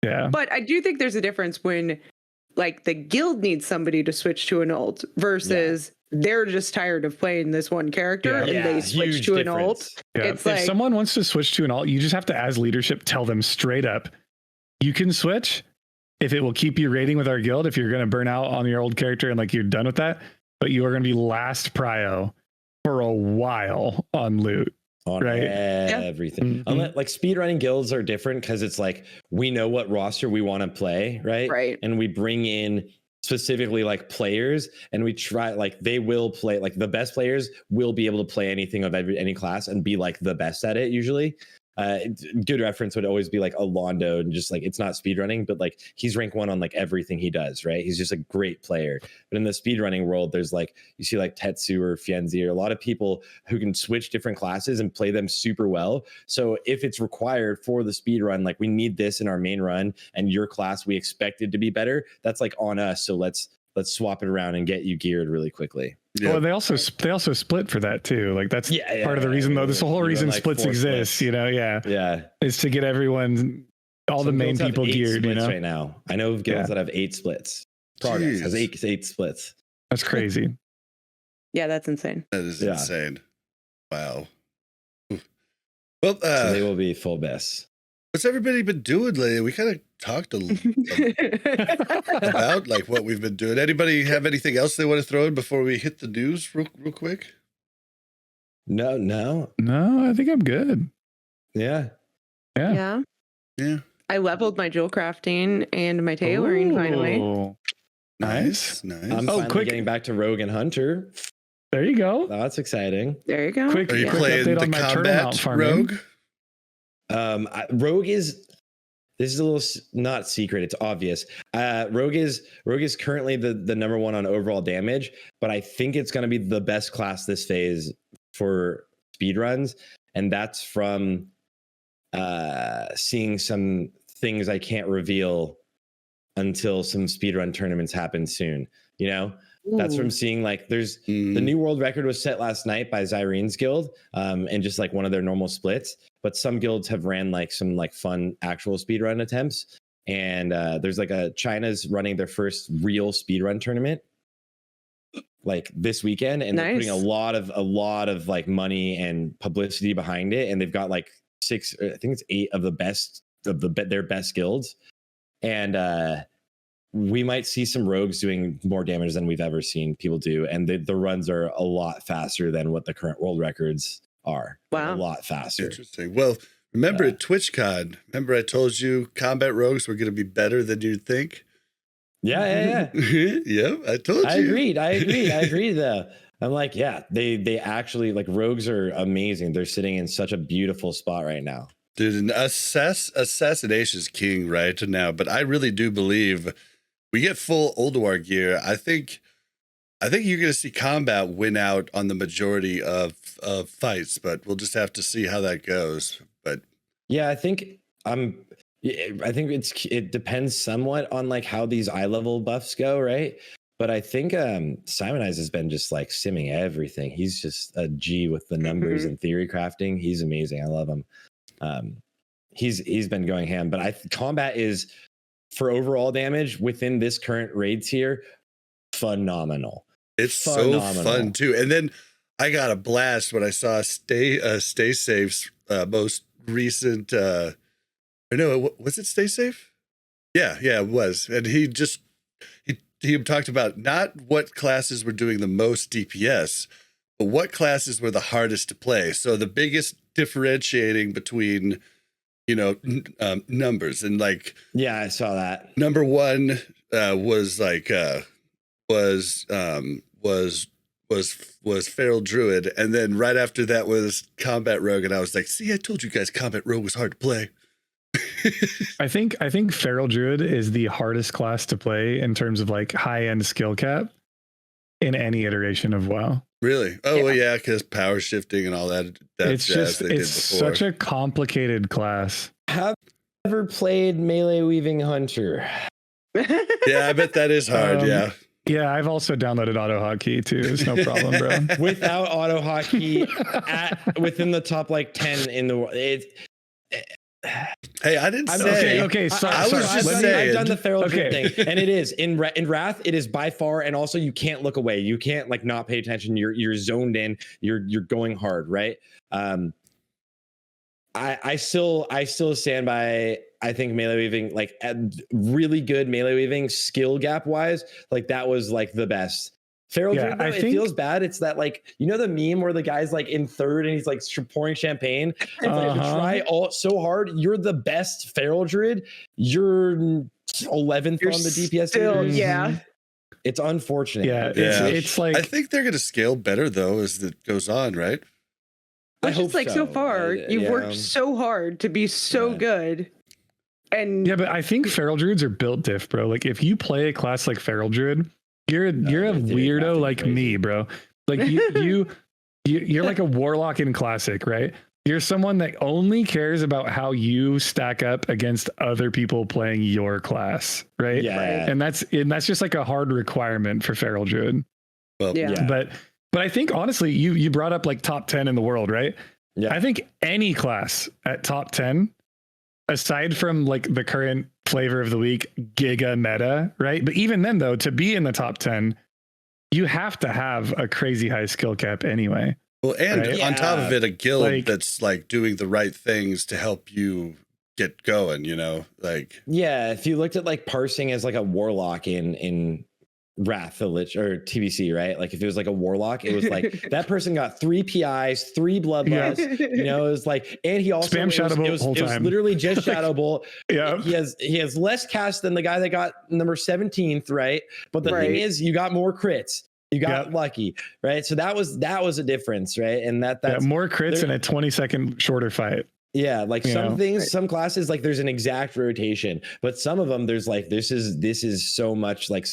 Yeah. But I do think there's a difference when like the guild needs somebody to switch to an ult versus they're just tired of playing this one character and they switch to an ult. Yeah. It's if someone wants to switch to an ult, you just have to, as leadership, tell them straight up, you can switch if it will keep you raiding with our guild. If you're going to burn out on your old character and like you're done with that, but you are going to be last prio for a while on loot. On right? Everything. Unless, like speedrunning guilds are different because it's like we know what roster we want to play, right? Right. And we bring in specifically like players, and we try like they will play like the best players will be able to play anything of any class and be like the best at it usually. Good reference would always be like a Londo, and just like it's not speedrunning, but like he's rank 1 on like everything he does, right? He's just a great player. But in the speedrunning world, there's like you see like Tetsu or Fienzi or a lot of people who can switch different classes and play them super well. So if it's required for the speedrun, like we need this in our main run, and your class we expected to be better, that's like on us. So let's swap it around and get you geared really quickly. Yeah. Well, they also split for that too. Like that's part of the reason, though. This whole reason like splits exist, you know. Yeah, is to get everyone, all the main people geared. You know, right now I know of guilds that have 8 splits. Progress has eight splits. That's crazy. Yeah, that's insane. That is insane. Wow. Well, so they will be full best. What's everybody been doing lately? We kind of talked about like what we've been doing. Anybody have anything else they want to throw in before we hit the news real quick? No. I think I'm good. Yeah. I leveled my jewel crafting and my tailoring finally. Nice. I'm finally getting back to Rogue and Hunter. There you go. That's exciting. There you go. Are you playing the combat Rogue? Rogue is, this is a little not secret, it's obvious. Rogue is currently the number 1 on overall damage, but I think it's going to be the best class this phase for speedruns, and that's from seeing some things I can't reveal until some speedrun tournaments happen soon, you know? That's from seeing like there's the new world record was set last night by Zyrene's guild, and just like one of their normal splits, but some guilds have ran like some like fun actual speedrun attempts, and there's like China's running their first real speedrun tournament like this weekend, and they're putting a lot of like money and publicity behind it, and they've got like 6, I think it's 8 of the best of their best guilds, and we might see some rogues doing more damage than we've ever seen people do, and the runs are a lot faster than what the current world records are. Wow, a lot faster. Interesting. Well, remember at TwitchCon, remember I told you combat rogues were going to be better than you'd think? Yeah. Yeah, I told you. I agreed though. I'm like, yeah, they actually, like, rogues are amazing. They're sitting in such a beautiful spot right now. Dude, and assassination is king right now, but I really do believe we get full Ulduar gear. I think you're going to see combat win out on the majority of fights, but we'll just have to see how that goes. But Yeah, I think it depends somewhat on like how these eye level buffs go, right? But I think Simonize has been just like simming everything. He's just a G with the numbers and theory crafting. He's amazing. I love him. He's been going ham, but combat is, for overall damage within this current raid tier, phenomenal. It's so fun too. And then I got a blast when I saw Stay Safe's most recent or no, was it Stay Safe? Yeah, it was. And he talked about not what classes were doing the most DPS, but what classes were the hardest to play. So the biggest differentiating between, numbers, and like, yeah, I saw that. Number one was Feral Druid, and then right after that was Combat Rogue, and I was like, see, I told you guys Combat Rogue was hard to play. I think Feral Druid is the hardest class to play in terms of like high end skill cap in any iteration of WoW. Really? Oh, well, yeah, because power shifting and all that. It's such a complicated class. Have you ever played Melee Weaving Hunter? Yeah, I bet that is hard. Yeah. Yeah, I've also downloaded auto hotkey too. It's no problem, bro. Without auto hotkey, within the top like 10 in the world. Hey, I didn't say. Okay. So I was just saying. I've done the Feral Druid thing, and it is in Wrath. It is by far, and also you can't look away. You can't like not pay attention. You're zoned in. You're going hard, right? I still stand by. I think melee weaving, like really good melee weaving skill gap wise, like that was like the best. Feral Druid, though, it feels bad. It's that like, the meme where the guy's like in third and he's like pouring champagne. It's like, you try so hard. You're the best Feral Druid. You're 11th on the DPS. Still, yeah. It's unfortunate. Yeah, it's like, I think they're going to scale better though as it goes on, right? I hope so far, you've worked so hard to be so good. And yeah, but I think Feral Druids are built diff, bro. Like if you play a class like Feral Druid, you're a weirdo like me, bro. Like you're like a warlock in Classic, right? You're someone that only cares about how you stack up against other people playing your class, right? Yeah. And that's just like a hard requirement for Feral Druid. Well, yeah. But I think honestly, you brought up like top 10 in the world, right? Yeah. I think any class at top 10, aside from like the current flavor of the week, Giga meta, right? But even then though, to be in the top 10, you have to have a crazy high skill cap anyway. Well, and right? on top of it, a guild that's like doing the right things to help you get going, like. Yeah. If you looked at like parsing as like a warlock in Wrath the Lich or TBC, right? Like if it was like a warlock, it was like that person got 3 PIs, 3 bloodlusts, it was like, and he also spam Shadow Bolt whole time. It was literally just Shadow Bolt. Yeah. He has less cast than the guy that got number 17th, right? But the thing is, you got more crits. You got lucky, right? So that was a difference, right? And that's more crits in a 20-second shorter fight. Yeah, like some classes, like there's an exact rotation, but some of them there's like this is so much like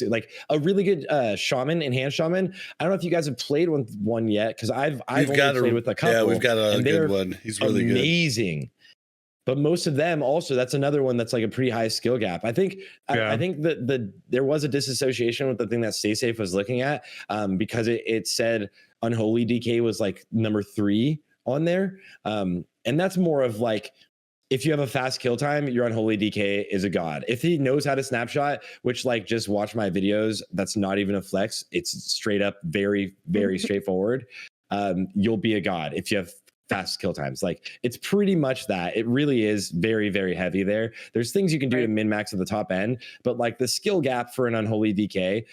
a really good shaman, enhanced shaman. I don't know if you guys have played one yet, because I've only played with a couple. Yeah, we've got a good one. He's really amazing. But most of them also, that's another one that's like a pretty high skill gap. I think I think that there was a disassociation with the thing that Stay Safe was looking at, because it said Unholy DK was like number 3 on there. And that's more of like, if you have a fast kill time, your Unholy DK is a god. If he knows how to snapshot, which like just watch my videos, that's not even a flex. It's straight up very, very straightforward. You'll be a god if you have fast kill times. Like it's pretty much that. It really is very, very heavy there. There's things you can do to min-max at the top end, but like the skill gap for an Unholy DK,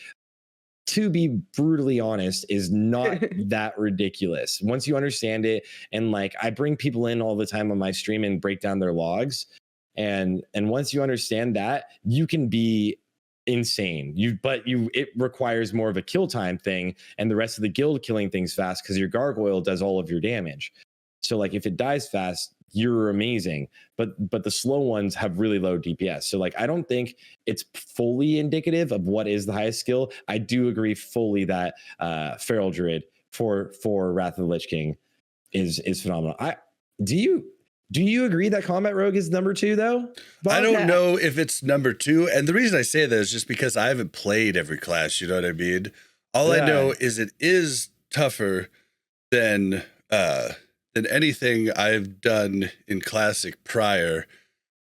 to be brutally honest, is not that ridiculous once you understand it. And like I bring people in all the time on my stream and break down their logs, and once you understand that, you can be insane. It requires more of a kill time thing, and the rest of the guild killing things fast because your gargoyle does all of your damage. So like if it dies fast, you're amazing, but the slow ones have really low DPS. So like I don't think it's fully indicative of what is the highest skill. I do agree fully that Feral Druid for Wrath of the Lich King is phenomenal. Do you agree that Combat Rogue is number 2 though? I don't know if it's number 2. And the reason I say that is just because I haven't played every class. You know what I mean? All I know is it is tougher than anything I've done in Classic prior.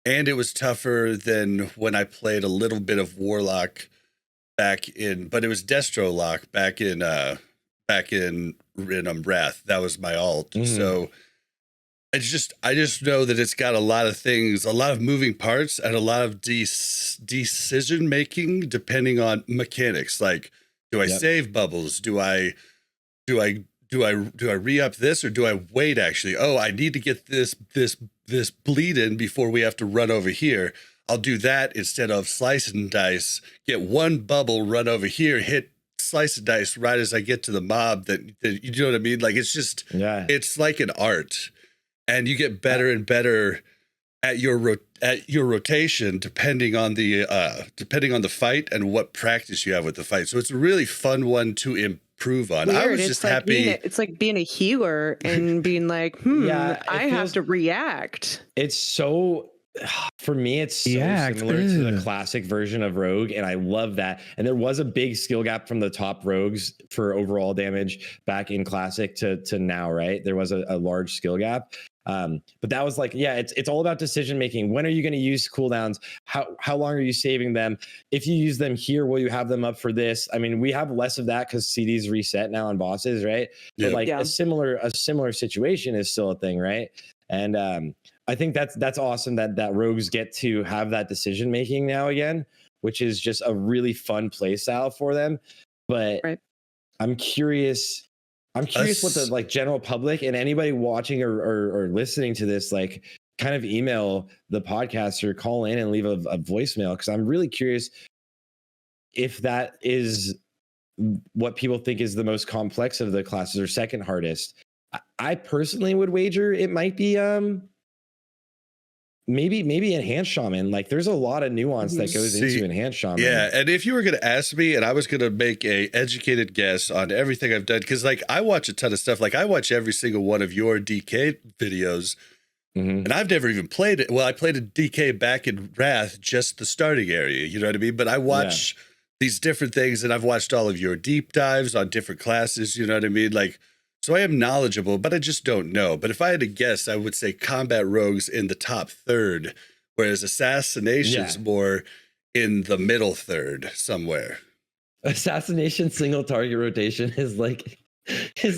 And it was tougher than when I played a little bit of Warlock but it was Destro Lock back in Wrath. That was my alt. Mm-hmm. So I just know that it's got a lot of things, a lot of moving parts, and a lot of decision making depending on mechanics. Like, do I save bubbles? Do I re-up this, or do I wait? Actually, I need to get this bleed in before we have to run over here. I'll do that instead of slice and dice. Get one bubble, run over here, hit slice and dice right as I get to the mob. That you know what I mean? Like, it's just it's like an art. And you get better and better at your rotation depending on the fight and what practice you have with the fight. So it's a really fun one to improve on. Weird. I was it's just like happy. It's like being a healer and being like, I have to react. It's so, for me, it's so similar to the classic version of Rogue, and I love that. And there was a big skill gap from the top rogues for overall damage back in Classic to now, right? There was a large skill gap. But that was like, it's all about decision making. When are you going to use cooldowns? How long are you saving them? If you use them here, will you have them up for this? I mean, we have less of that because CDs reset now on bosses, right? Yeah. But like a similar situation is still a thing, right? And I think that's awesome that rogues get to have that decision making now again, which is just a really fun play style for them. But I'm curious what the like general public and anybody watching or listening to this, like, kind of email the podcast or call in and leave a voicemail, because I'm really curious if that is what people think is the most complex of the classes or second hardest. I personally would wager it might be maybe enhanced shaman. Like, there's a lot of nuance that goes into enhanced shaman. Yeah, and if you were going to ask me and I was going to make a educated guess on everything I've done, because like I watch a ton of stuff, like I watch every single one of your DK videos, and I've never even played it. Well, I played a DK back in Wrath, just the starting area, you know what I mean? But I watch these different things, and I've watched all of your deep dives on different classes, you know what I mean? Like, so I am knowledgeable, but I just don't know. But if I had to guess, I would say Combat Rogues in the top third, whereas Assassination's more in the middle third somewhere. Assassination single target rotation is like 3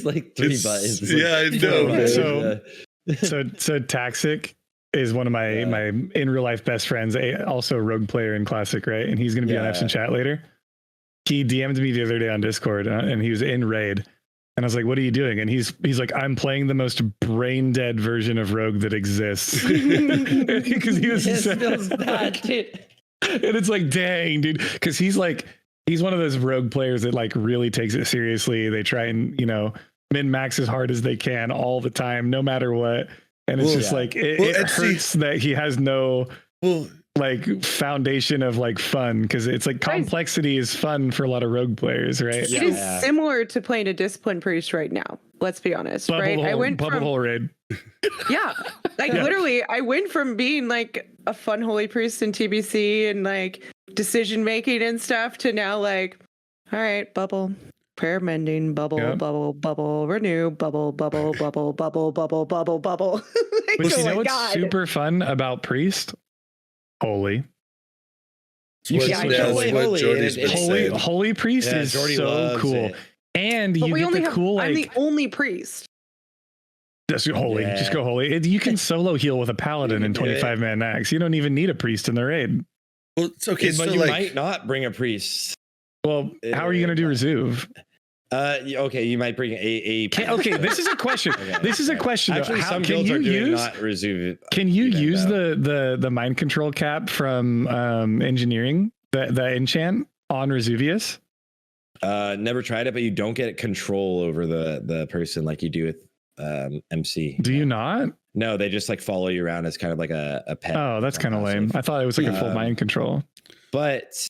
buttons. Yeah, I know. So Taxic is one of my in real life best friends, also a rogue player in Classic, right? And he's going to be on Epson chat later. He DM'd me the other day on Discord, and he was in raid. And I was like, what are you doing? And he's like, I'm playing the most brain dead version of Rogue that exists. Because he was feels bad, dude. And it's like, dang, dude. Because he's one of those Rogue players that like really takes it seriously. They try and, min max as hard as they can all the time, no matter what. And it's it hurts that he has no like foundation of like fun, because it's like complexity is fun for a lot of rogue players, right? It is similar to playing a discipline priest right now. Let's be honest, right? I went from hole raid. Yeah, like literally, I went from being like a fun holy priest in TBC and like decision making and stuff to now like, all right, bubble. Prayer mending, bubble, bubble, renew, bubble, bubble, bubble, bubble, bubble, bubble, bubble. Like, but you know what's super fun about priest? Holy. Holy priest is Jordy so cool. It. And you get the cool I'm the only priest. Just holy. Yeah. Just go holy. You can solo heal with a paladin in 25-man max. You don't even need a priest in the raid. Well, it's okay. But you might not bring a priest. Well, how are you going to do Resuve? Okay, you might bring a okay, this is a question. This is a question. Actually, some guilds are doing not Resuve. Can you use the mind control cap from engineering, the enchant on Resuvius? Never tried it, but you don't get control over the person like you do with MC. Do you not? No, they just like follow you around as kind of like a pet. Oh, that's kind of lame. I thought it was like a full mind control. But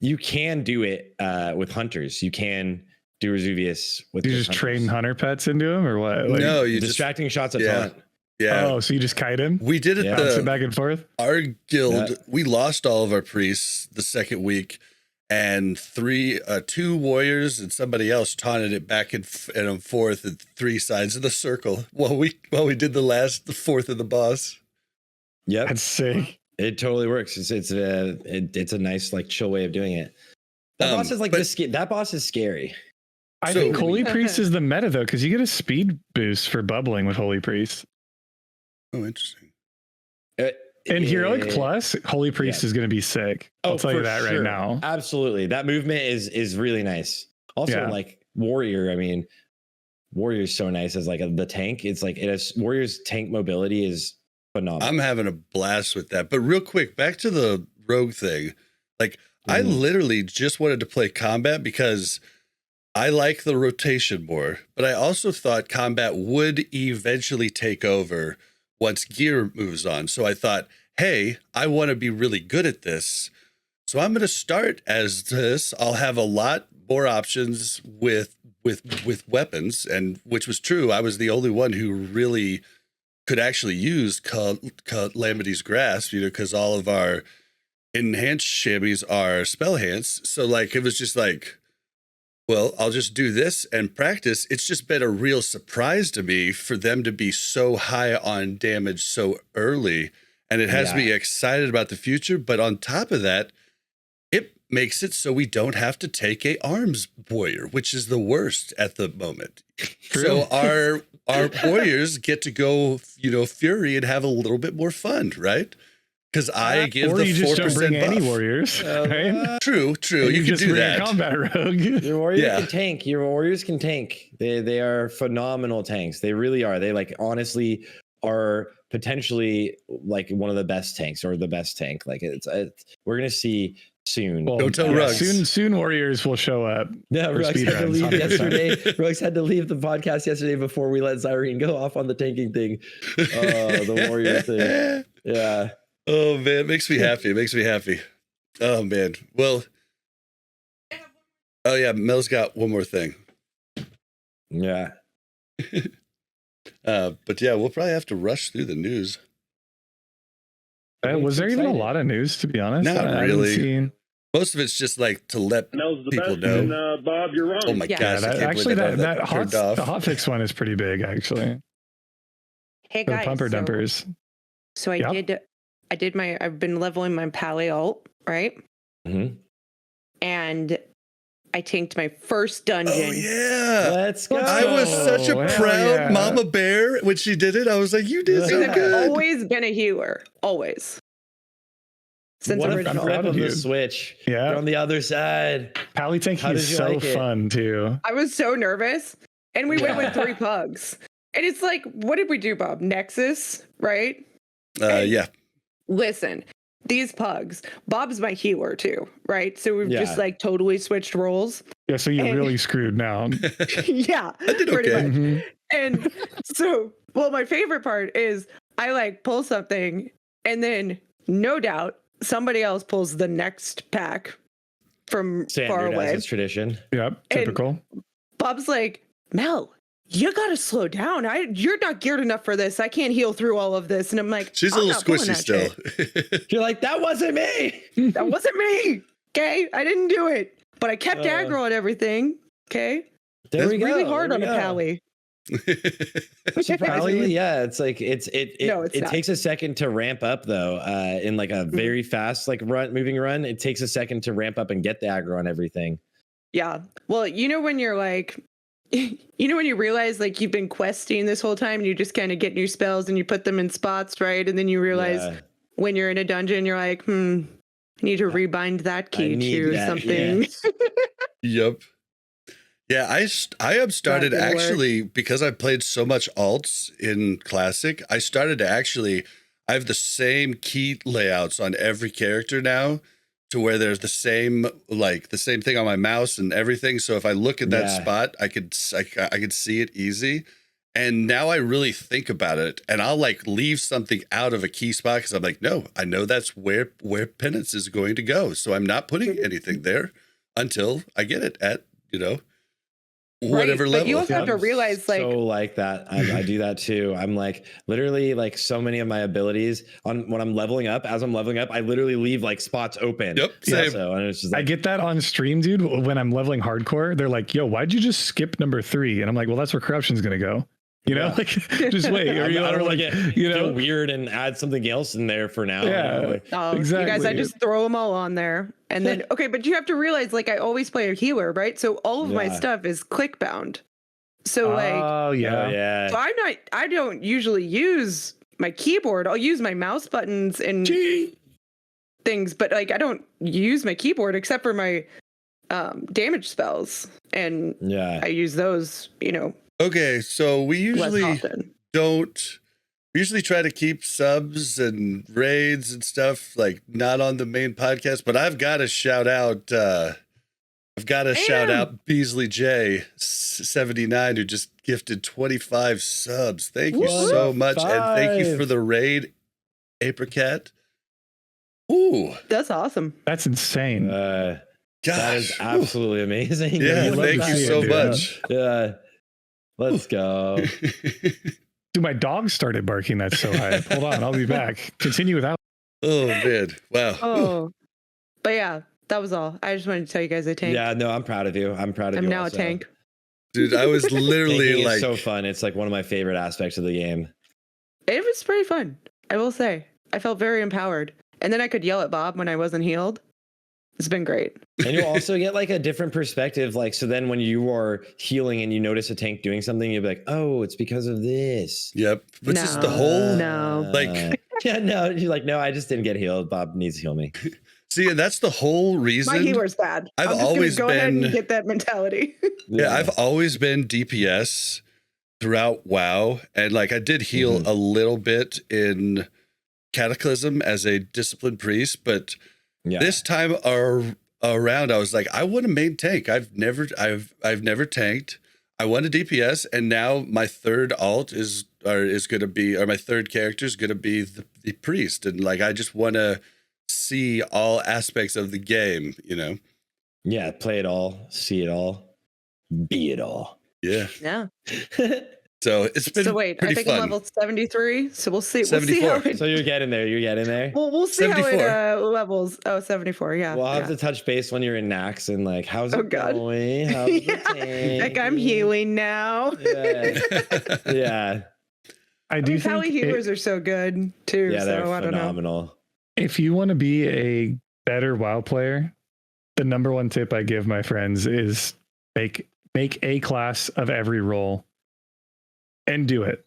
you can do it with hunters. You can do Resuvius with You your just hunters. train hunter pets into him or what? Like, No, you just distracting shots of yeah. taunt. yeah. Oh, so you just kite him? We did it. Yeah. Bounce it back and forth? Our guild, Yeah. we lost all of our priests the second week, and two warriors and somebody else taunted it back and forth at 3 sides of the circle while we did the fourth of the boss. Yep. That's sick. It totally works. It's a nice like chill way of doing it. That boss is like but- that boss is scary. I So- think Holy Priest is the meta though, because you get a speed boost for bubbling with Holy Priest. Oh, interesting. And Heroic Plus, Holy Priest Yeah. is going to be sick. I'll tell you for that right sure. now. Absolutely. That movement is really nice. Also, Yeah. like Warrior, I mean, Warrior's so nice as like the tank. It's like Warrior's tank mobility is phenomenal. I'm having a blast with that. But real quick, back to the rogue thing. Like, I literally just wanted to play combat because I like the rotation more, but I also thought combat would eventually take over once gear moves on. So I thought, hey, I want to be really good at this. So I'm going to start as this. I'll have a lot more options with weapons, and which was true. I was the only one who really could actually use Calamity's Grasp, because all of our enhanced chamois are spell hands. So like, it was just like, well, I'll just do this and practice. It's just been a real surprise to me for them to be so high on damage so early. And it has me excited about the future. But on top of that, it makes it so we don't have to take a arms warrior, which is the worst at the moment. True. So our warriors get to go, fury and have a little bit more fun, right? Because I give or the you just 4% don't bring buff. any warriors, right? True. And You can just do bring that. a combat rogue. Your warriors Yeah. can tank. Your warriors can tank. They are phenomenal tanks. They really are. They like honestly are potentially like one of the best tanks or the best tank. Like we're gonna see soon. Well, Don't tell Rugs. Soon warriors will show up. Yeah, for Rux had to speedruns, leave 100%. yesterday. Rux had to leave the podcast yesterday before we let Zyrene go off on the tanking thing. The warrior thing. Yeah. Oh man, it makes me happy. Oh man. Well. Oh yeah, Mel's got one more thing. Yeah. But yeah, we'll probably have to rush through the news. Was there even a lot of news, to be honest? Not I really. didn't see- Most of it's just like to let Mel's the people best, know. and Bob, you're wrong. Oh my Yeah. gosh! I can't actually, believe that I turned off. the hotfix one is pretty big, actually. Hey The guys, pumper dumpers. So Yep. I've been leveling my pally alt, right? Mhm. And I tanked my first dungeon. Oh yeah! Let's go. I was such a Oh, hell proud yeah. mama bear when she did it. I was like, "You did so Because I've good." always been a healer, always. Since What I'm a original. flip proud of of the you. switch. Yeah. You're on the other side. Pally How tanking did is you so like it? fun, too. I was so nervous. And we went with Yeah. 3 pugs. And it's like, what did we do, Bob? Nexus, right? Yeah. Listen, these pugs, Bob's my healer too, right? So we've Yeah. just like totally switched roles. Yeah, so you're And- really screwed now. Yeah. I did pretty okay. much. Mhm. And so, well, my favorite part is I like pull something and then no doubt somebody else pulls the next pack from far Standard away. as is tradition. Yep, And- typical. Bob's like, Mel, you gotta slow down. You're not geared enough for this. I can't heal through all of this. And I'm like, She's a I'm little not pulling squishy that still. shit. You're like, that wasn't me. That wasn't me. Okay. I didn't do it. But I kept Uh, aggro on everything. Okay. There we It's go. really hard there on we a go. pally. Surprisingly, yeah, it's like it No, it's not. takes a second to ramp up though. In like a very fast like moving run, it takes a second to ramp up and get the aggro on everything. Yeah. Well, when you're like, when you realize like you've been questing this whole time and you just kind of get new spells and you put them in spots, right? And then you realize Yeah. when you're in a dungeon, you're like, I need to rebind that key need to that, something. Yep. Yeah, I have started gonna work. actually, because I've played so much alts in Classic, I started to actually, I have the same key layouts on every character now, to where there's the same thing on my mouse and everything. So if I look at that Yeah. spot, I could see it easy. And now I really think about it, and I'll like leave something out of a key spot because I'm like, no, I know that's where penance is going to go. So I'm not putting anything there until I get it at, whatever But level. you also have to realize, like, so like that. I do that too. I'm like literally like so many of my abilities on when I'm leveling up. As I'm leveling up, I literally leave like spots open. Yep, Yeah, same. So and it's just like, I get that on stream, dude. When I'm leveling hardcore, they're like, "Yo, why'd you just skip number 3?" And I'm like, "Well, that's where corruption's gonna go." You know, Yeah. like just wait. I don't want to get feel weird and add something else in there for now. Yeah. You know, like, oh, Exactly. you guys, I just throw them all on there. And then, okay, but you have to realize, like, I always play a healer, right? So all of my Yeah. stuff is click bound. So, like, oh yeah, oh, yeah. so I don't usually use my keyboard. I'll use my mouse buttons and things, but like, I don't use my keyboard except for my damage spells. And Yeah. I use those, you know, Okay, so we less usually often. we usually try to keep subs and raids and stuff like not on the main podcast, but I've got to shout out shout out Beasley J 79 who just gifted 25 subs. Thank you so much, and thank you for the raid, Apricot. Ooh, That's awesome. that's insane. That is gosh, absolutely amazing. yeah, love thank to you see so it, dude. much. Yeah. Let's go. Dude, my dog started barking. That's so high. Hold on, I'll be back. Continue without. Oh man, wow. Oh, but yeah, that was all. I just wanted to tell you guys I tanked. Yeah, no, I'm proud of you. I'm proud of I'm you. now also. a tank. Dude, I was literally Tanking like, is so fun. It's like one of my favorite aspects of the game. It was pretty fun, I will say. I felt very empowered. And then I could yell at Bob when I wasn't healed. It's been great. And you'll also get like a different perspective. Like, so then when you are healing and you notice a tank doing something, you'll be like, oh, it's because of this. yep, which is the No. whole No. like. Yeah, no, you're like, no, I just didn't get healed. Bob needs to heal me. See, and that's the whole reason. My healer's bad. I've I'm just always gonna go ahead been- and get that mentality. Yeah, I've always been DPS throughout WoW, and like I did heal a little bit in Cataclysm as a disciplined priest, but Yeah. this time around, I was like, I want a main tank. I've never tanked. I want a DPS, and now my third alt is going to be, or my third character is going to be the priest, and like I just want to see all aspects of the game, you know. Yeah, play it all, see it all, be it all. Yeah. Yeah. So it's been So wait, I pretty think fun. I'm level 73. So we'll see. We'll see 74. how it, So you're getting there. You're getting there. we'll see how 74. it levels. Oh, 74. Yeah. We'll have yeah. to touch base when you're in Nax and like, how's Oh, it God. going? How's the Yeah. tank? Like I'm healing now. Yeah. Yeah. I do Pally think healers are so good too. Yeah, they're so I don't know. phenomenal. if you want to be a better WoW player, the number one tip I give my friends is make a class of every role and do it.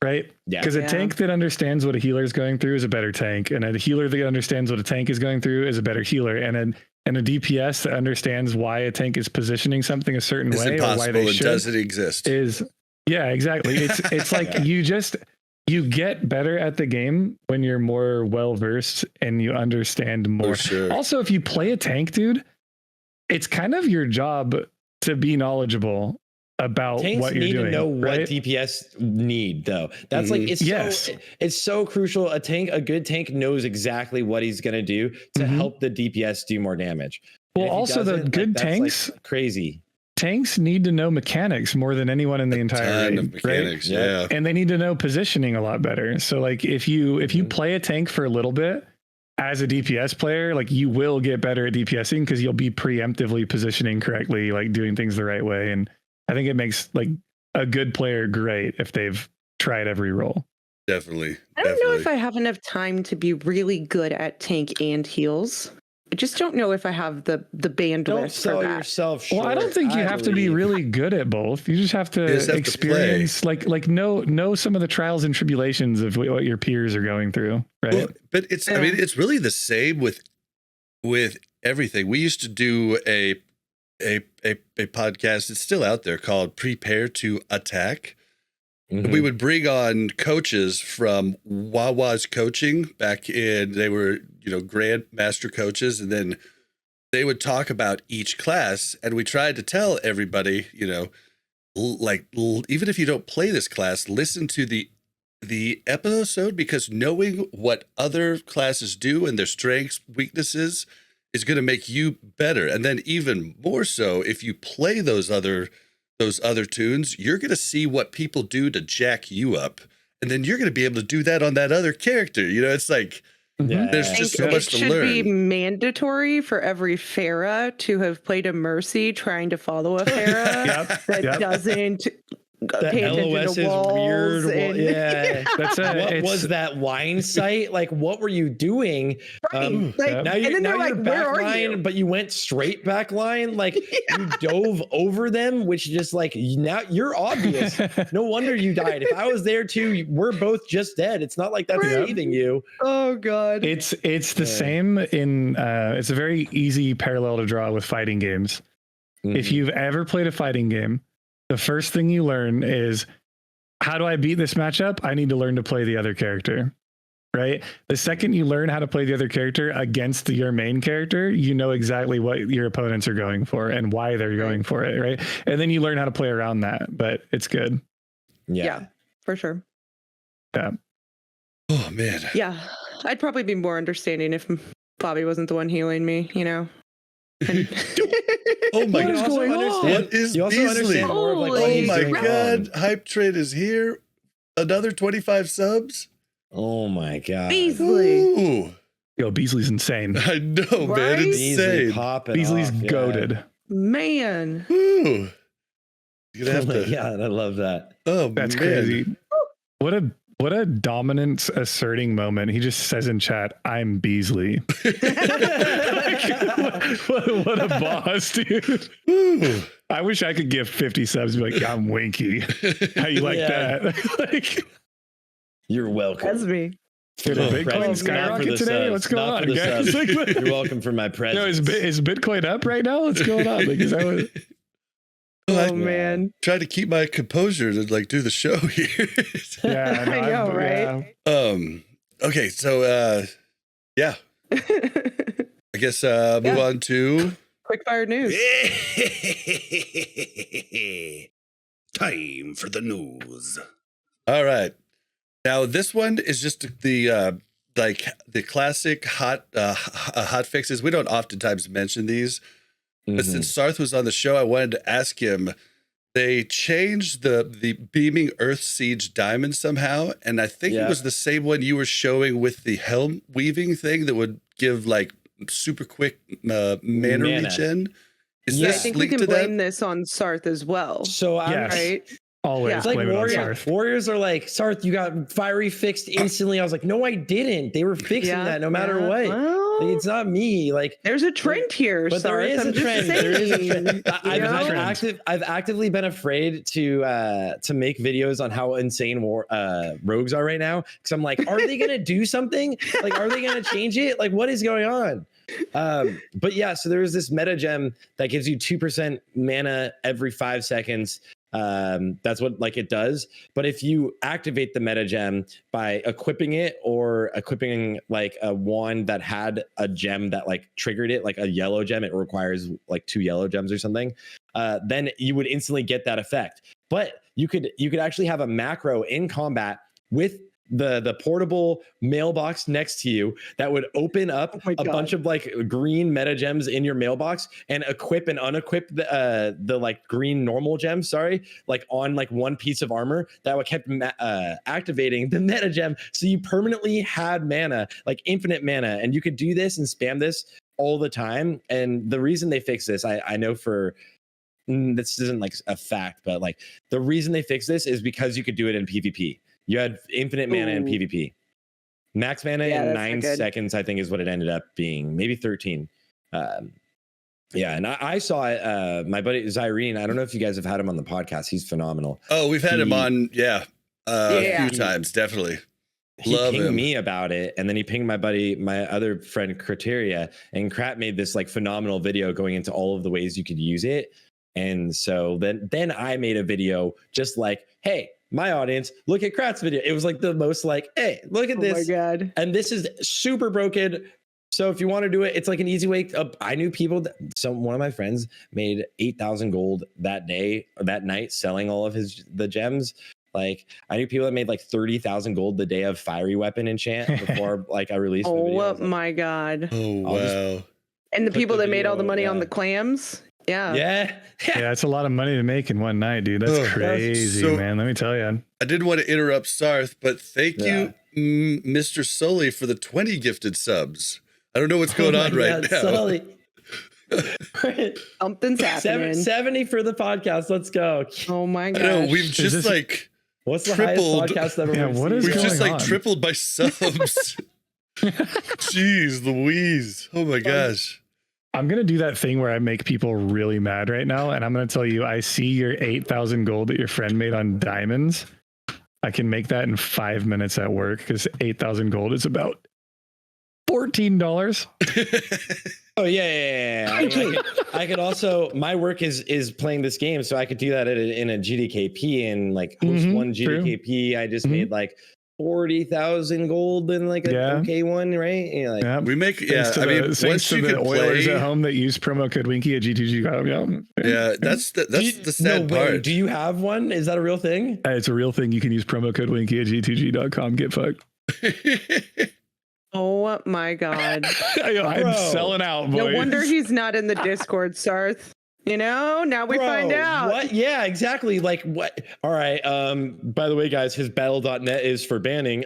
Right? Yeah. Because a Yeah. tank that understands what a healer is going through is a better tank, and a healer that understands what a tank is going through is a better healer, and a DPS that understands why a tank is positioning something a certain It's way or why impossible. they It should doesn't exist. is yeah, exactly. It's like you get better at the game when you're more well versed and you understand more. For sure. Also, if you play a tank, dude, it's kind of your job to be knowledgeable about Tanks what you're need doing. to know what right? DPS need, though. That's like Yes. it's so crucial. A good tank knows exactly what he's gonna do to Mhm. help the DPS do more damage. And Well, if he also the doesn't, good that's, tanks, crazy. tanks need to know mechanics more than anyone in the entire Ton raid, of right? mechanics. Yeah. Yeah. And they need to know positioning a lot better. So like if you Mhm. play a tank for a little bit as a DPS player, like you will get better at DPSing because you'll be preemptively positioning correctly, like doing things the right way. And I think it makes like a good player great if they've tried every role. Definitely. I don't know definitely. if I have enough time to be really good at tank and heals. I just don't know if I have the bandwidth Don't for sell that. yourself short. Well, I don't think you have to be believe. really good at both. You just have to You just have to experience, like know some of the trials and tribulations of what your peers are going through, right? Well, but it's I mean it's really the same with everything. We used to do a podcast, it's still out there, called Prepare to Attack. Mhm. We would bring on coaches from Wawa's coaching back in, they were, grand master coaches, and then they would talk about each class, and we tried to tell everybody, even if you don't play this class, listen to the episode, because knowing what other classes do and their strengths, weaknesses is going to make you better. And then even more so if you play those other those other tunes, you're going to see what people do to jack you up. And then you're going to be able to do that on that other character. You know, it's like, there's just so much to learn. It should be mandatory for every Farah to have played a Mercy trying to follow a Farah that doesn't pay attention LOS to is walls. weird. And That's What was that wine site? Like, what were you doing? Like, Now and you're, then now they're you're like, back "Where are line, you?" but you went straight back line. Like you dove over them, which just like now you're obvious. No wonder you died. If I was there too, we're both just dead. It's not like that's saving you. Oh god. It's the same in it's a very easy parallel to draw with fighting games. If you've ever played a fighting game, the first thing you learn is, how do I beat this matchup? I need to learn to play the other character, right? The second you learn how to play the other character against your main character, you know exactly what your opponents are going for and why they're going for it, right? And then you learn how to play around that, but it's good. Yeah, for sure. Yeah. Oh, man. Yeah, I'd probably be more understanding if Bobby wasn't the one healing me, you know? Oh my What is god. going on? What is You also Beasley? understand more of like what Oh he's my doing god. wrong. Hype Trade is here. Another 25 subs. Oh my god. Beasley. Ooh. Yo, Beasley's insane. I know, man. Right? Beasley Insane. popping Beasley's off, yeah. goated. Man. Ooh. You're gonna have Oh my to. god, I love that. Oh, That's man. crazy. What a dominant asserting moment. He just says in chat, "I'm Beasley." what a boss, dude. Ooh. I wish I could give 50 subs and be like, "I'm Winky." How you like Yeah. that? Like, You're welcome. That's me. did Oh, Bitcoin Not for skyrocket the today? subs, What's going not on, for the guys? subs. Like, You're welcome for my presence. no, is Bitcoin up right now? What's going on? Like, is that what? Oh man. Try to keep my composure to like do the show here. Yeah, I know, right? Okay, so yeah. I guess move on to Quick fire news. time for the news. All right. Now this one is just the like the classic hot fixes. We don't oftentimes mention these, but since Sarthe was on the show, I wanted to ask him. They changed the beaming Earthsiege diamond somehow, and I think it was the same one you were showing with the helm weaving thing that would give like super quick mana regen. Is I this think we linked can to blame that? this on Sarthe as well. So I'm Yes. Right? Always Yeah. It's like blame it on Sarthe. warriors are like, Sarthe, you got fiery fixed instantly. I was like, no, I didn't. They were fixing that no matter what. Well, Like, it's not me. Like, there's a trend here, but there Sarthe. is I'm a just trend. There is a saying, trend. you know? I've actively been afraid to make videos on how insane rogues are right now, because I'm like, are they gonna do something? Like, are they gonna change it? Like, what is going on? But yeah, so there's this meta gem that gives you 2% mana every 5 seconds. That's what like it does. But if you activate the meta gem by equipping it or equipping like a wand that had a gem that like triggered it, like a yellow gem, it requires like 2 yellow gems or something, then you would instantly get that effect. But you could actually have a macro in combat with the portable mailbox next to you that would open up a bunch of like green meta gems in your mailbox and equip and unequip the like green normal gems, like on like one piece of armor that would kept activating the meta gem, so you permanently had mana, like infinite mana, and you could do this and spam this all the time. And the reason they fix this, I know for this isn't like a fact, but like the reason they fix this is because you could do it in PvP. You had infinite mana in PvP. Max mana in 9 seconds, I think, is what it ended up being. Maybe 13. Yeah, and I saw it. My buddy Zyrene, I don't know if you guys have had him on the podcast. He's phenomenal. Oh, we've had him on, a few times, definitely. He pinged me about it, and then he pinged my other friend Criteria, and Krat made this like phenomenal video going into all of the ways you could use it. And so then I made a video just like, hey, my audience, look at Krat's video. It was like the most like, hey, look at this. Oh my God. And this is super broken. So if you want to do it, it's like an easy way. I knew people one of my friends made 8,000 gold that night selling all of the gems. Like I knew people that made like 30,000 gold the day of fiery weapon enchant before like I released the video. Oh my God. Oh wow. And the people that made all the money on yeah. the clams, Yeah. Yeah. Yeah, it's a lot of money to make in one night, dude. That's Ugh. crazy, So- man. Let me tell you. I didn't want to interrupt Sarth, but thank you, Mr. Sully, for the 20 gifted subs. I don't know what's going on right now. Sully. Something's happening. 70 for the podcast. Let's go. Oh my I gosh. know we've just this- like What's the tripled. highest podcast ever? Yeah, what is we've going just like on? tripled by subs. Jeez Louise. Oh my gosh. I'm going to do that thing where I make people really mad right now. And I'm going to tell you, I see your 8,000 gold that your friend made on diamonds. I can make that in 5 minutes at work because 8,000 gold is about $14. Oh yeah. I could also. My work is playing this game, so I could do that in a GDKP and like host one GDKP. I just made like 40,000 gold in like a okay one, right? You know, like, Yeah. We make Thanks to once you the can Oilers play, at home that use promo code Winky at G2G. yeah, that's the sad part. Do you have one? Is that a real thing? It's a real thing. You can use promo code Winky at G2G.com. Get fucked. Oh my God. I'm selling out, boys. No wonder he's not in the Discord, Sarth. You know, now we find out. What? Yeah, exactly. Like what? All right. By the way, guys, his battle.net is for banning.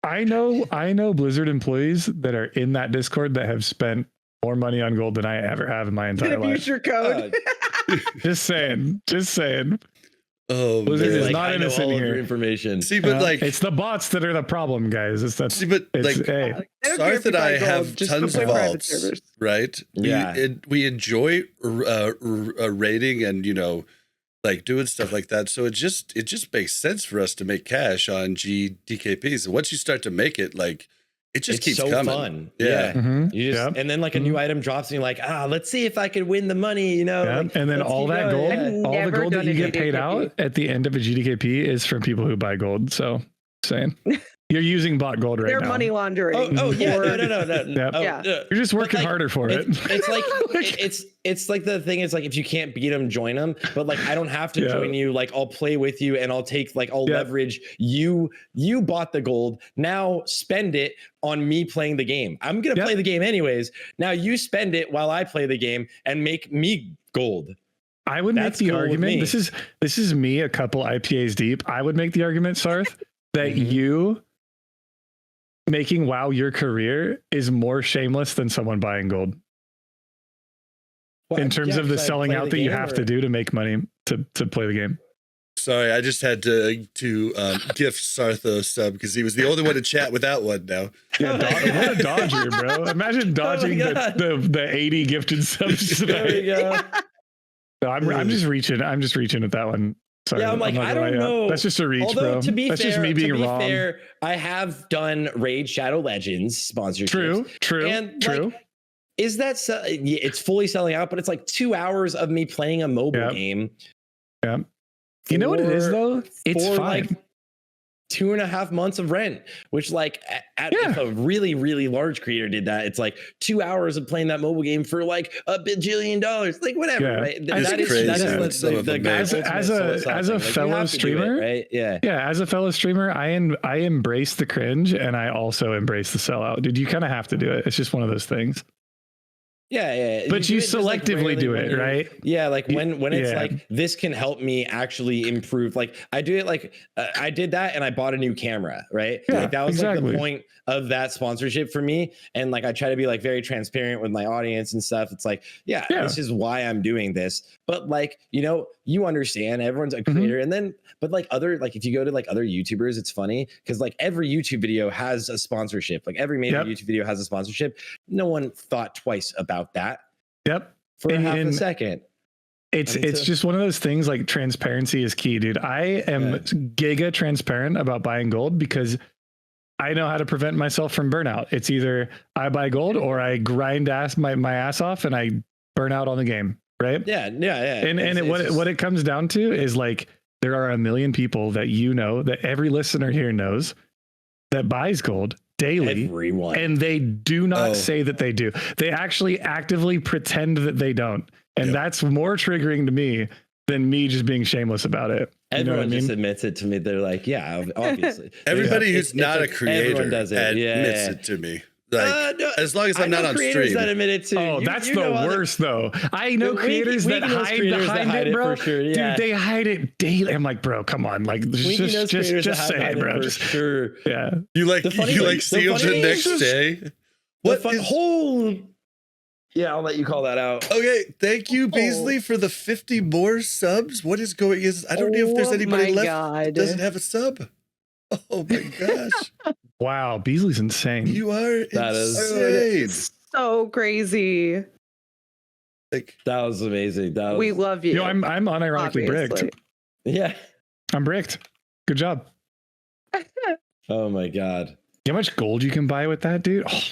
I know Blizzard employees that are in that Discord that have spent more money on gold than I ever have in my entire life. Use your code. Just saying. Oh, Blizzard man. is like, not I know innocent all of your here. information. See, but like it's the bots that are the problem, guys. It's that. See, but like hey, Sarth and I have tons of vaults, right? Yeah. We enjoy raiding and like doing stuff like that. So it just makes sense for us to make cash on GDKPs. And once you start to make it, like it just keeps so coming. Fun. Yeah. Mhm. You just and then like a new item drops and you're like, let's see if I could win the money, like, and then all that gold, all the gold that you get paid out at the end of a GDKP is from people who buy gold. So saying you're using bot gold right now. They're money laundering. No. Yep. Yeah. You're just working harder for it. It's like it's like the thing is like if you can't beat them, join them. But like I don't have to join you. Like I'll play with you and I'll take like I'll leverage you. You bought the gold. Now spend it on me playing the game. I'm gonna play the game anyways. Now you spend it while I play the game and make me gold. I would make the argument. This is me a couple IPAs deep. I would make the argument, Sarth, that you making WoW your career is more shameless than someone buying gold. In terms of the selling out that you have to do to make money to play the game. Sorry, I just had to gift Sarth a sub because he was the only one to chat without one now. Yeah, what a dodger, bro! Imagine dodging the 80 gifted subs today. There we go. No, I'm just reaching. I'm just reaching at that one. Sorry, yeah, I'm like, I don't know. That's just a reach, Although, bro. To be That's fair, just me being wrong. Fair, I have done Raid Shadow Legends sponsorships. True. Like, is that it's fully selling out, but it's like 2 hours of me playing a mobile game. Yeah. You know what it is though? It's fine. Like 2.5 months of rent, which like if a really, really large creator did that, it's like 2 hours of playing that mobile game for like $1 bajillion. Like whatever, right? That is crazy. The guys as a fellow streamer, right? Yeah. As a fellow streamer, I embrace the cringe and I also embrace the sellout. Dude, you kind of have to do it. It's just one of those things. Yeah. But you selectively do it, right? Yeah, like when it's like this can help me actually improve. Like I do it like I did that and I bought a new camera, right? Yeah, like that was like the point of that sponsorship for me. And like I try to be like very transparent with my audience and stuff. It's like, this is why I'm doing this. But like, you understand everyone's a creator. And then but like if you go to like other YouTubers, it's funny because like every YouTube video has a sponsorship. Like every major YouTube video has a sponsorship. No one thought twice about that. For half a second. It's just one of those things, like transparency is key, dude. I am giga transparent about buying gold because I know how to prevent myself from burnout. It's either I buy gold or I grind my ass off and I burn out on the game, right? Yeah. And what it comes down to is like there are a million people that that every listener here knows that buys gold daily. Everyone. And they do not say that they do. They actually actively pretend that they don't. And that's more triggering to me than me just being shameless about it. Everyone just admits it to me. They're like, yeah, obviously. Everybody who's not a creator does it. admits it to me. Like, No, as long as I I'm not know on creators stream. that admit it too. Oh, that's the worst though. I know Winky- creators that Winky knows hide creators that behind hide it, it bro. for sure, yeah. Dude, they hide it daily. I'm like, bro, come on. Like, Winky knows just creators that say hide it, bro. for Just, sure. yeah. You like The funny you thing- like see them the funny next thing is- day. What What is- whole? Yeah, I'll let you call that out. Okay, thank you, Beasley, for the 50 more subs. What is going? I don't know if there's Oh anybody my left God. that doesn't have a sub. Oh my gosh, Wow, Beasley's insane. you are That is- insane. It's so crazy. Like, That was amazing. That was, We love you. Yo, I'm unironically obviously. bricked. yeah. I'm bricked. Good job. Oh my god. You know how much gold you can buy with that, dude? Oh,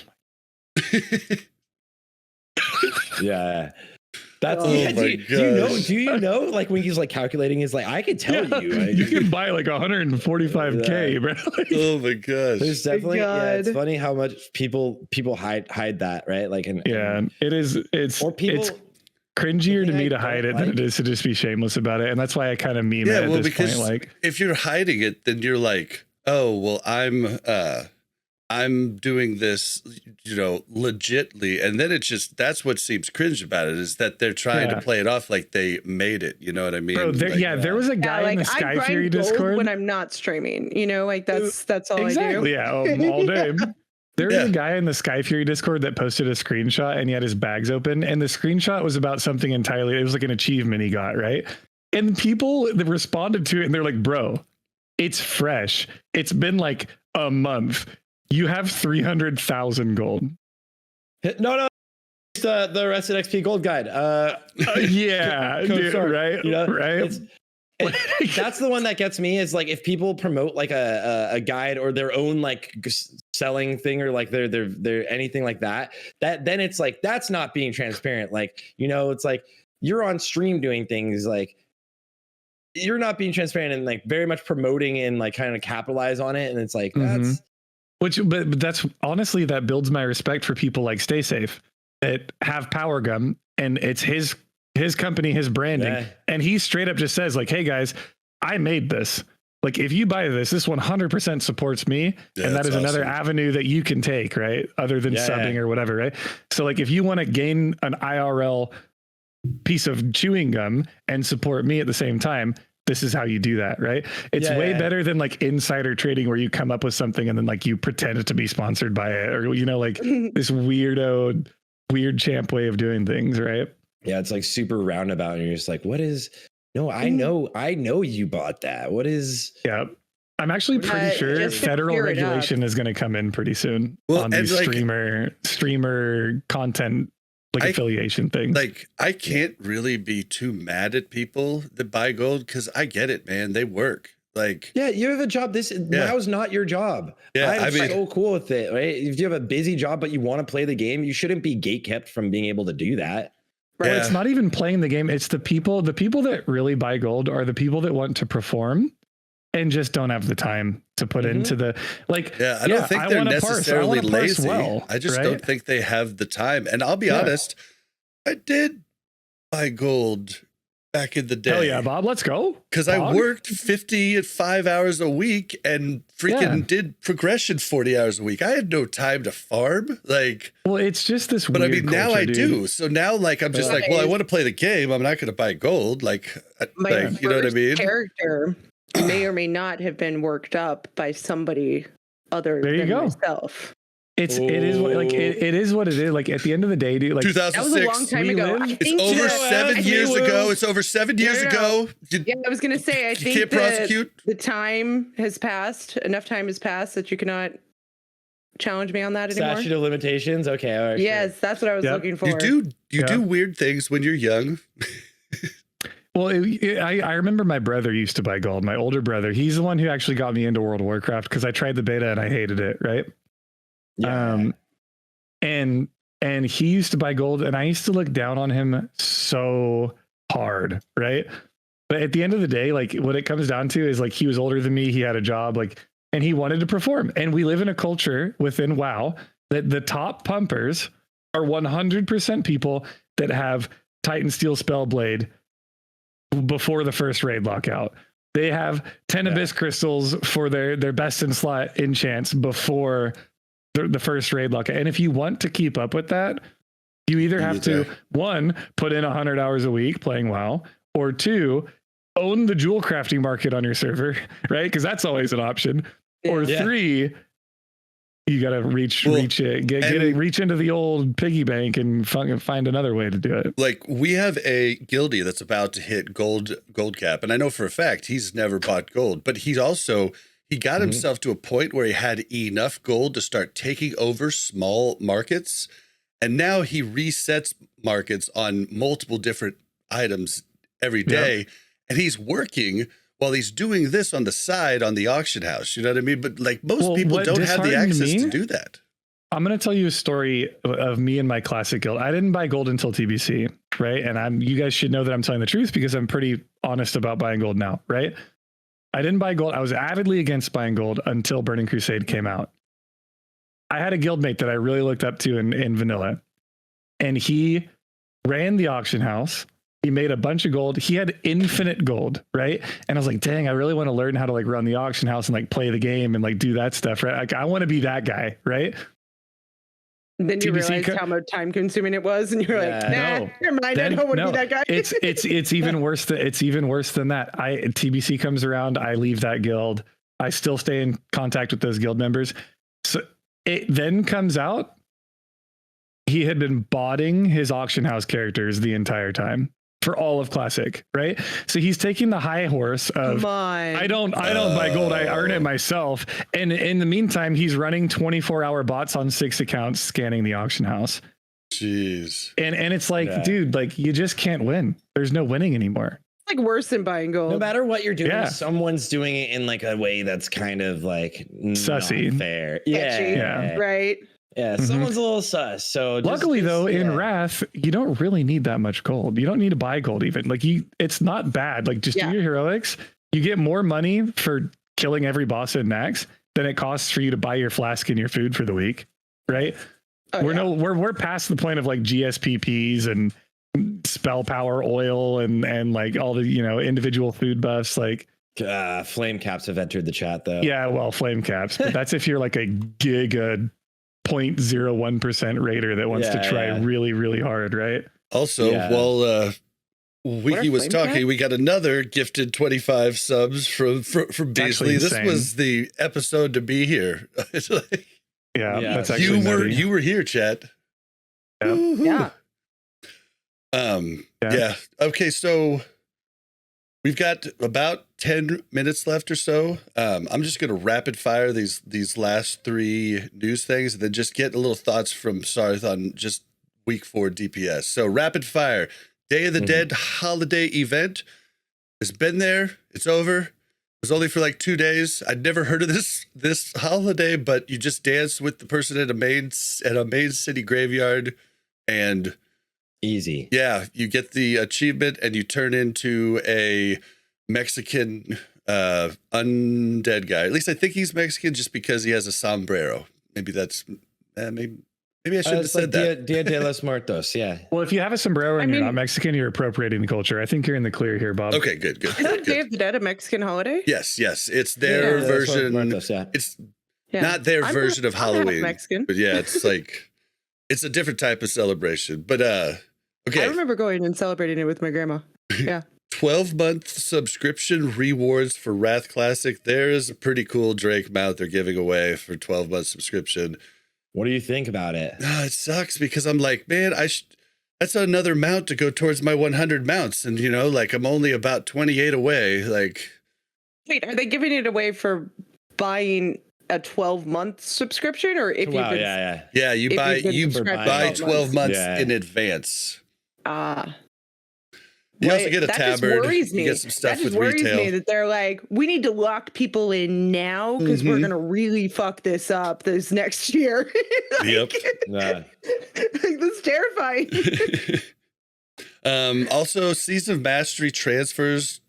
Yeah. That's Oh yeah, my do you know like when he's like calculating is like I could tell yeah, you. Like, you can buy like 145K, bro. Like, oh my gosh. there's definitely it's God. funny how much people hide that, right? Like yeah, it is. It's or people It's cringier the to thing me I to hide don't it than like- it is to just be shameless about it, and that's why I kind of meme Yeah, it at well, this because point. Like, if you're hiding it, then you're like, oh, well, I'm doing this, legitly. And then it's just, that's what seems cringe about it, is that they're trying to Yeah. play it off like they made it. You know what I mean? bro, there, Like, there was a guy in the I Sky grind Fury gold Discord. when I'm not streaming. Like that's all Exactly. I do. Yeah, all day. There was Yeah. a guy in the Sky Fury Discord that posted a screenshot and he had his bags open, and the screenshot was about something entirely. It was like an achievement he got, right? And people that responded to it and they're like, "Bro, it's fresh. It's been like a month. You have 300,000 gold." no. It's the Arrested XP Gold Guide. Yeah, Code dude, Sword, right, you know, right. That's the one that gets me is like if people promote like a guide or their own like selling thing or like they're anything like that then it's like that's not being transparent. Like, it's like you're on stream doing things like you're not being transparent and like very much promoting and like kind of capitalize on it, and it's like that's but that's honestly, that builds my respect for people like Stay Safe that have Power Gum, and it's his company, his branding. Yeah. And he straight up just says like, "Hey guys, I made this. Like, if you buy this 100% supports me." Yeah, and that is that's another awesome. avenue that you can take, right? Other than Yeah, subbing or whatever, right? So like if you want to gain an IRL piece of chewing gum and support me at the same time, this is how you do that, right? It's Yeah, way yeah. better than like insider trading where you come up with something and then like you pretend to be sponsored by it, or like this weird champ way of doing things, right? yeah, it's like super roundabout, and you're just like, what is? No, I know you bought that. What is? Yeah. I'm actually pretty sure just to federal clear it up. regulation is going to come in pretty soon Well, on and, these like, streamer content like I- affiliation things. Like, I can't really be too mad at people that buy gold, because I get it, man. They work. Like, Yeah, you have a job. Now's not your job. Yeah, I'm I mean- so cool with it, right? If you have a busy job but you want to play the game, you shouldn't be gatekept from being able to do that. Right. Yeah. It's not even playing the game. It's the people that really buy gold are the people that want to perform and just don't have the time to put into the, like, yeah, I don't think they're wanna parse. I necessarily wanna parse lazy. well, I just right? don't think they have the time. And I'll be Yeah. honest, I did buy gold back in the day. Hell yeah, Bob, let's go. Because I Dog. worked 55 hours a week and freaking did progression 40 hours a week. I had no time to farm. Like, Well, it's just this but I weird mean, now culture, I dude. do. So now, like, I'm just like, well, I want to play the game. I'm not going to buy gold. Like, My like, you know what I first mean? Character may or may not have been worked up by somebody other There you than go. myself. It is what it is what it is. Like, at the end of the day, dude, like, 2006. That was a long time we ago. live- I It's think It's over that- 7 I years think- ago. It's over 7 years No. ago. Yeah, I was gonna say. I You think can't that prosecute. the time has passed. Enough time has passed that you cannot challenge me on that anymore. Statute of limitations. Okay, all right. Yes, that's what I was Yep. looking for. You Yeah. do weird things when you're young. well, I remember my brother used to buy gold. My older brother, he's the one who actually got me into World of Warcraft because I tried the beta and I hated it. Right. Yeah. And he used to buy gold, and I used to look down on him so hard, right? But at the end of the day, like, what it comes down to is, like, he was older than me, he had a job, like, and he wanted to perform. And we live in a culture within WoW that the top pumpers are 100% people that have Titan Steel Spellblade before the first raid lockout. They have 10 Abyss crystals for their best in slot enchants before the first raid luck. And if you want to keep up with that, you either have to, one, put in 100 hours a week playing WoW, or two, own the jewel crafting market on your server, right? Because that's always an option. Or three, you got to reach into the old piggy bank and find another way to do it. Like, we have a guildie that's about to hit gold cap, and I know for a fact he's never bought gold, but he got himself to a point where he had enough gold to start taking over small markets, and now he resets markets on multiple different items every day, and he's working while he's doing this on the side on the auction house. You know what I mean? But like, most people don't have the access to do that. I'm going to tell you a story of me and my classic guild. I didn't buy gold until TBC, right? And you guys should know that I'm telling the truth because I'm pretty honest about buying gold now, right? I didn't buy gold. I was avidly against buying gold until Burning Crusade came out. I had a guildmate that I really looked up to in vanilla, and he ran the auction house. He made a bunch of gold. He had infinite gold, right? And I was like, dang, I really want to learn how to like run the auction house and like play the game and like do that stuff, right? Like, I want to be that guy, right? Then you realized how much time consuming it was, and you're like, nah, never mind. I don't want to be that guy. it's even worse than that. TBC comes around, I leave that guild. I still stay in contact with those guild members. So it then comes out he had been botting his auction house characters the entire time for all of Classic, right? So he's taking the high horse of I don't buy gold, I earn it myself. And in the meantime, he's running 24-hour bots on 6 accounts scanning the auction house. Jeez. And it's like, dude, like, you just can't win. There's no winning anymore. It's like worse than buying gold. No matter what you're doing, someone's doing it in like a way that's kind of like sussy. Not fair. Yeah. Right. Yeah, someone's a little sus. So luckily, though, in Wrath, you don't really need that much gold. You don't need to buy gold even. Like, it's not bad. Like, just do your heroics. You get more money for killing every boss in Nax than it costs for you to buy your flask and your food for the week, right? We're past the point of like GSPPs and spell power oil and like all the individual food buffs. Like, flame caps have entered the chat though. Yeah, well, flame caps, but that's if you're like a giga 0.01% raider that wants to try really, really hard, right? Also, while Winky was talking, we got another gifted 25 subs from Beasley. This was the episode to be here. It's like, that's actually you were here, chat. Yeah. Okay, so we've got about 10 minutes left or so. I'm just going to rapid fire these last 3 news things and then just get a little thoughts from Sarthe on just week 4 DPS. So rapid fire, Day of the Dead holiday event has been there. It's over. It was only for like 2 days. I'd never heard of this holiday, but you just dance with the person at a main city graveyard and easy. Yeah, you get the achievement and you turn into a Mexican undead guy. At least I think he's Mexican just because he has a sombrero. Maybe that's maybe I shouldn't have said that. Dia de los Muertos, yeah. Well, if you have a sombrero and you're not Mexican, you're appropriating the culture. I think you're in the clear here, Bob. Okay, good. Isn't Day of the Dead a Mexican holiday? Yes. It's their version. Muertos, It's not their version of Halloween. Mexican. But yeah, it's like it's a different type of celebration. But okay. I remember going and celebrating it with my grandma. Yeah. 12-month subscription rewards for Wrath Classic. There is a pretty cool Drake mount they're giving away for 12-month subscription. What do you think about it? It sucks because I'm like, man, that's another mount to go towards my 100 mounts. And, like I'm only about 28 away. Like, wait, are they giving it away for buying a 12-month subscription or if you could? Yeah, you buy 12 months in advance. You also get a tabard. You get some stuff with retail. That just worries me that they're like, we need to lock people in now because we're going to really fuck this up this next year. Yep. That's terrifying. Also, Season of Mastery transfers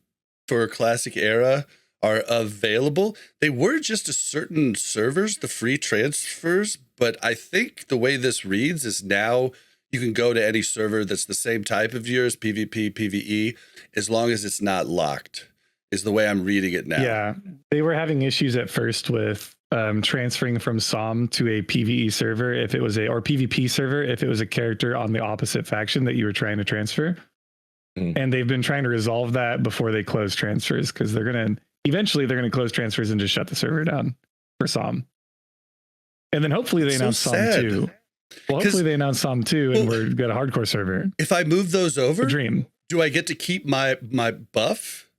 for Classic Era are available. They were just to certain servers, the free transfers, but I think the way this reads is now you can go to any server that's the same type of yours, PvP, PvE, as long as it's not locked. is the way I'm reading it now. Yeah, they were having issues at first with transferring from SOM to a PvE server if it was or PvP server if it was a character on the opposite faction that you were trying to transfer. And they've been trying to resolve that before they close transfers, because they're gonna close transfers and just shut the server down for SOM. And then hopefully they announce SOM 2. Well, hopefully they announce SOM 2 and we've got a hardcore server. If I move those over, dream. Do I get to keep my buff?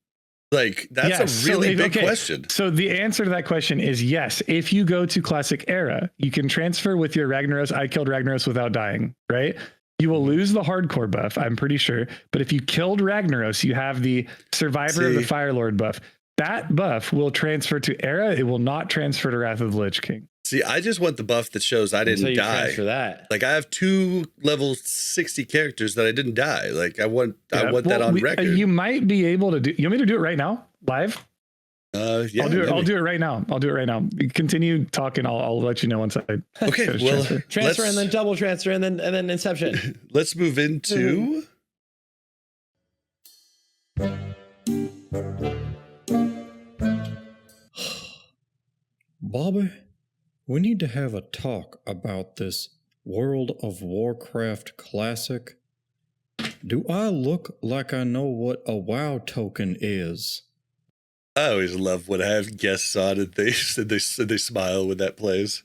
Like, that's a really big question. So the answer to that question is yes. If you go to Classic Era, you can transfer with your Ragnaros. I killed Ragnaros without dying, right? You will lose the hardcore buff, I'm pretty sure. But if you killed Ragnaros, you have the Survivor of the Firelord buff. That buff will transfer to Era. It will not transfer to Wrath of the Lich King. See, I just want the buff that shows I didn't die. For that, like I have 2 level 60 characters that I didn't die. Like I want that on record. You might be able to do. You want me to do it right now, live? Yeah, I'll do it. I'll do it right now. Continue talking. I'll let you know once I. Okay. Well, transfer and then double transfer and then Inception. Let's move into. Bobby, we need to have a talk about this World of Warcraft Classic. Do I look like I know what a WoW token is? I always love when I have guests on and they smile when that plays.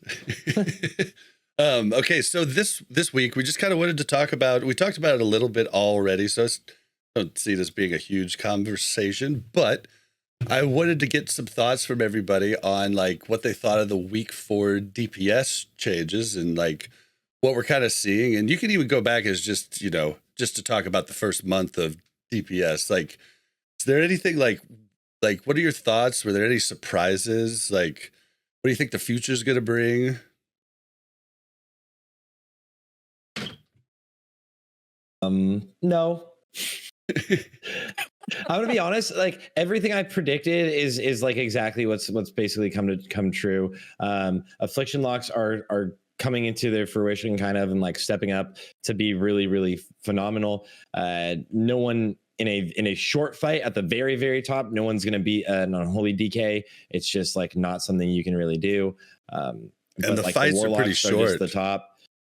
Okay, so this week we just kind of wanted to talk about. We talked about it a little bit already, so I don't see it as being a huge conversation, but I wanted to get some thoughts from everybody on like what they thought of the week 4 DPS changes and like what we're kind of seeing. And you can even go back as just to talk about the first month of DPS. Like, is there anything like what are your thoughts? Were there any surprises? Like, what do you think the future is going to bring? No. I'm gonna be honest. Like everything I predicted is like exactly what's basically come true. Affliction locks are coming into their fruition, kind of, and like stepping up to be really, really phenomenal. No one in a short fight at the very, very top, no one's gonna beat an unholy DK. It's just like not something you can really do. And the fights are pretty short. The top.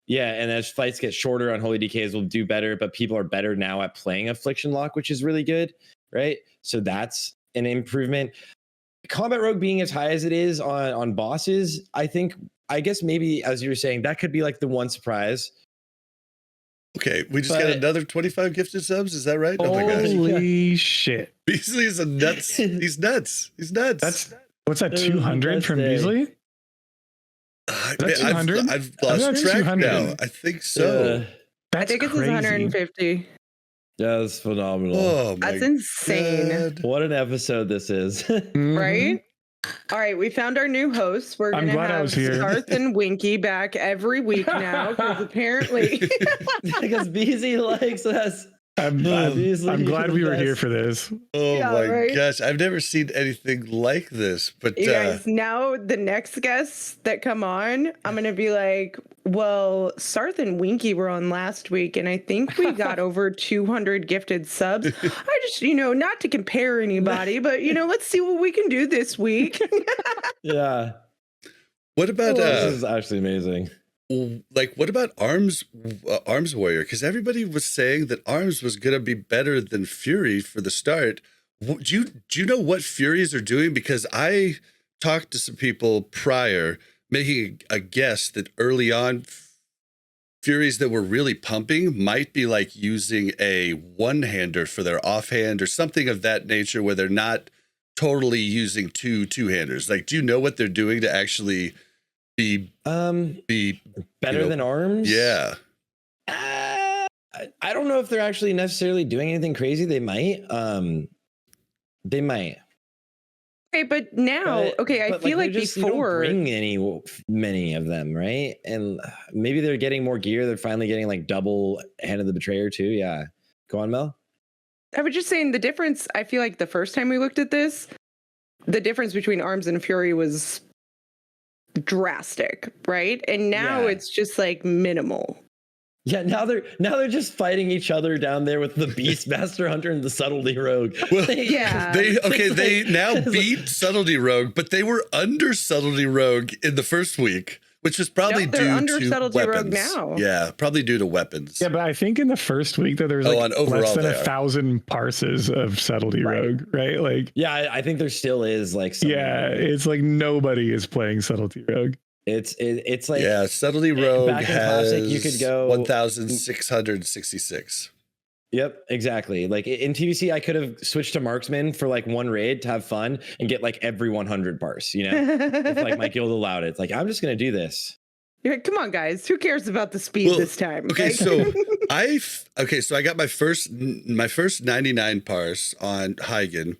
Yeah, and as fights get shorter, Unholy DKs will do better, but people are better now at playing Affliction Lock, which is really good, right? So that's an improvement. Combat Rogue being as high as it is on bosses, I guess maybe, as you were saying, that could be like the one surprise. Okay, we just got another 25 gifted subs, is that right? Oh my gosh. Holy shit. Beasley is a nuts. He's nuts. What's that, 200 from Beasley? I've lost track now. I think so. I think it's 150. Yeah, that's phenomenal. Oh, that's insane. God. What an episode this is. Right? All right, we found our new hosts. We're going to have Sarthe and Winky back every week now, because apparently... because Beasley likes us. I'm glad we were here for this. Oh my gosh. I've never seen anything like this. But you guys, now the next guests that come on, I'm going to be like, well, Sarthe and Winky were on last week, and I think we got over 200 gifted subs. I just, not to compare anybody, but, let's see what we can do this week. Yeah. What about... this is actually amazing. Like, what about Arms Warrior? Because everybody was saying that Arms was going to be better than Fury for the start. Do you know what Furies are doing? Because I talked to some people prior, making a guess that early on, Furies that were really pumping might be like using a one-hander for their offhand or something of that nature, where they're not totally using two-handers. Like, do you know what they're doing to actually... be better than Arms? Yeah. I don't know if they're actually necessarily doing anything crazy. They might. Okay, but now, I feel like before you don't bring many of them, right? And maybe they're getting more gear. They're finally getting like double Hand of the Betrayer too. Yeah. Go on, Mel. I was just saying the difference. I feel like the first time we looked at this, the difference between Arms and Fury was drastic, right? And now it's just like minimal. Yeah, now they're just fighting each other down there with the Beastmaster Hunter and the Subtlety Rogue. Well, Yeah. They now beat Subtlety Rogue, but they were under Subtlety Rogue in the first week, which was probably No, they're due under to Subtlety Rogue weapons. now. Yeah, probably due to weapons. Yeah, but I think in the first week that there's like on overall less than they are. 1,000 parses of Subtlety Rogue, right? Like, Yeah, I think there still is like some, yeah, it's like nobody is playing Subtlety Rogue. It's like Yeah, Subtlety Rogue back in has Classic, you could go 1,666. Yep, exactly. Like in TBC, I could have switched to Marksman for like one raid to have fun and get like every 100 bars, you know, if like my guild allowed it. It's like, I'm just going to do this. You're like, come on, guys. Who cares about the speed this time? Okay, Like- so I got my first 99 parse on Huygen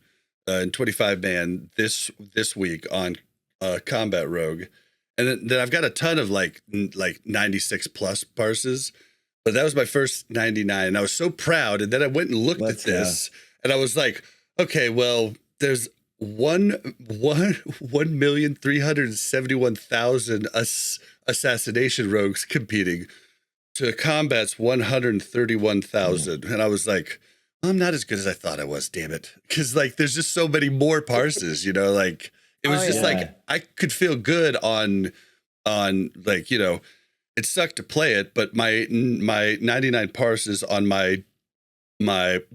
in 25 man this week on Combat Rogue. And then I've got a ton of like 96 plus parses, but that was my first 99. And I was so proud. And then I went and looked at this and I was like, okay, well, there's 1,371,000 assassination rogues competing to combat's 131,000. And I was like, I'm not as good as I thought I was, damn it. Cause like, there's just so many more parses, you know, like, it was like I could feel good on like, you know, it sucked to play it, but my 99 parses on my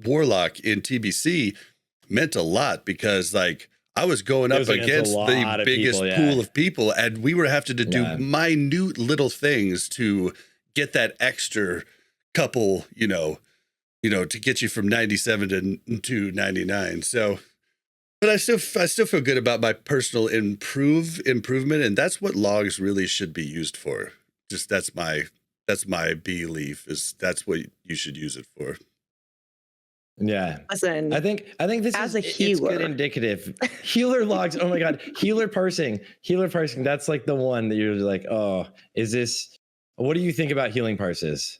warlock in TBC meant a lot because like I was going up against the biggest pool of people, and we were having to do minute little things to get that extra couple, you know, to get you from 97 to 99. So. But I still feel good about my personal improvement, and that's what logs really should be used for. Just that's my belief is that's what you should use it for. Yeah, Listen, I think this as is a healer, it's good indicative. Healer logs. Oh my god, healer parsing. That's like the one that you're like, oh, is this? What do you think about healing parses?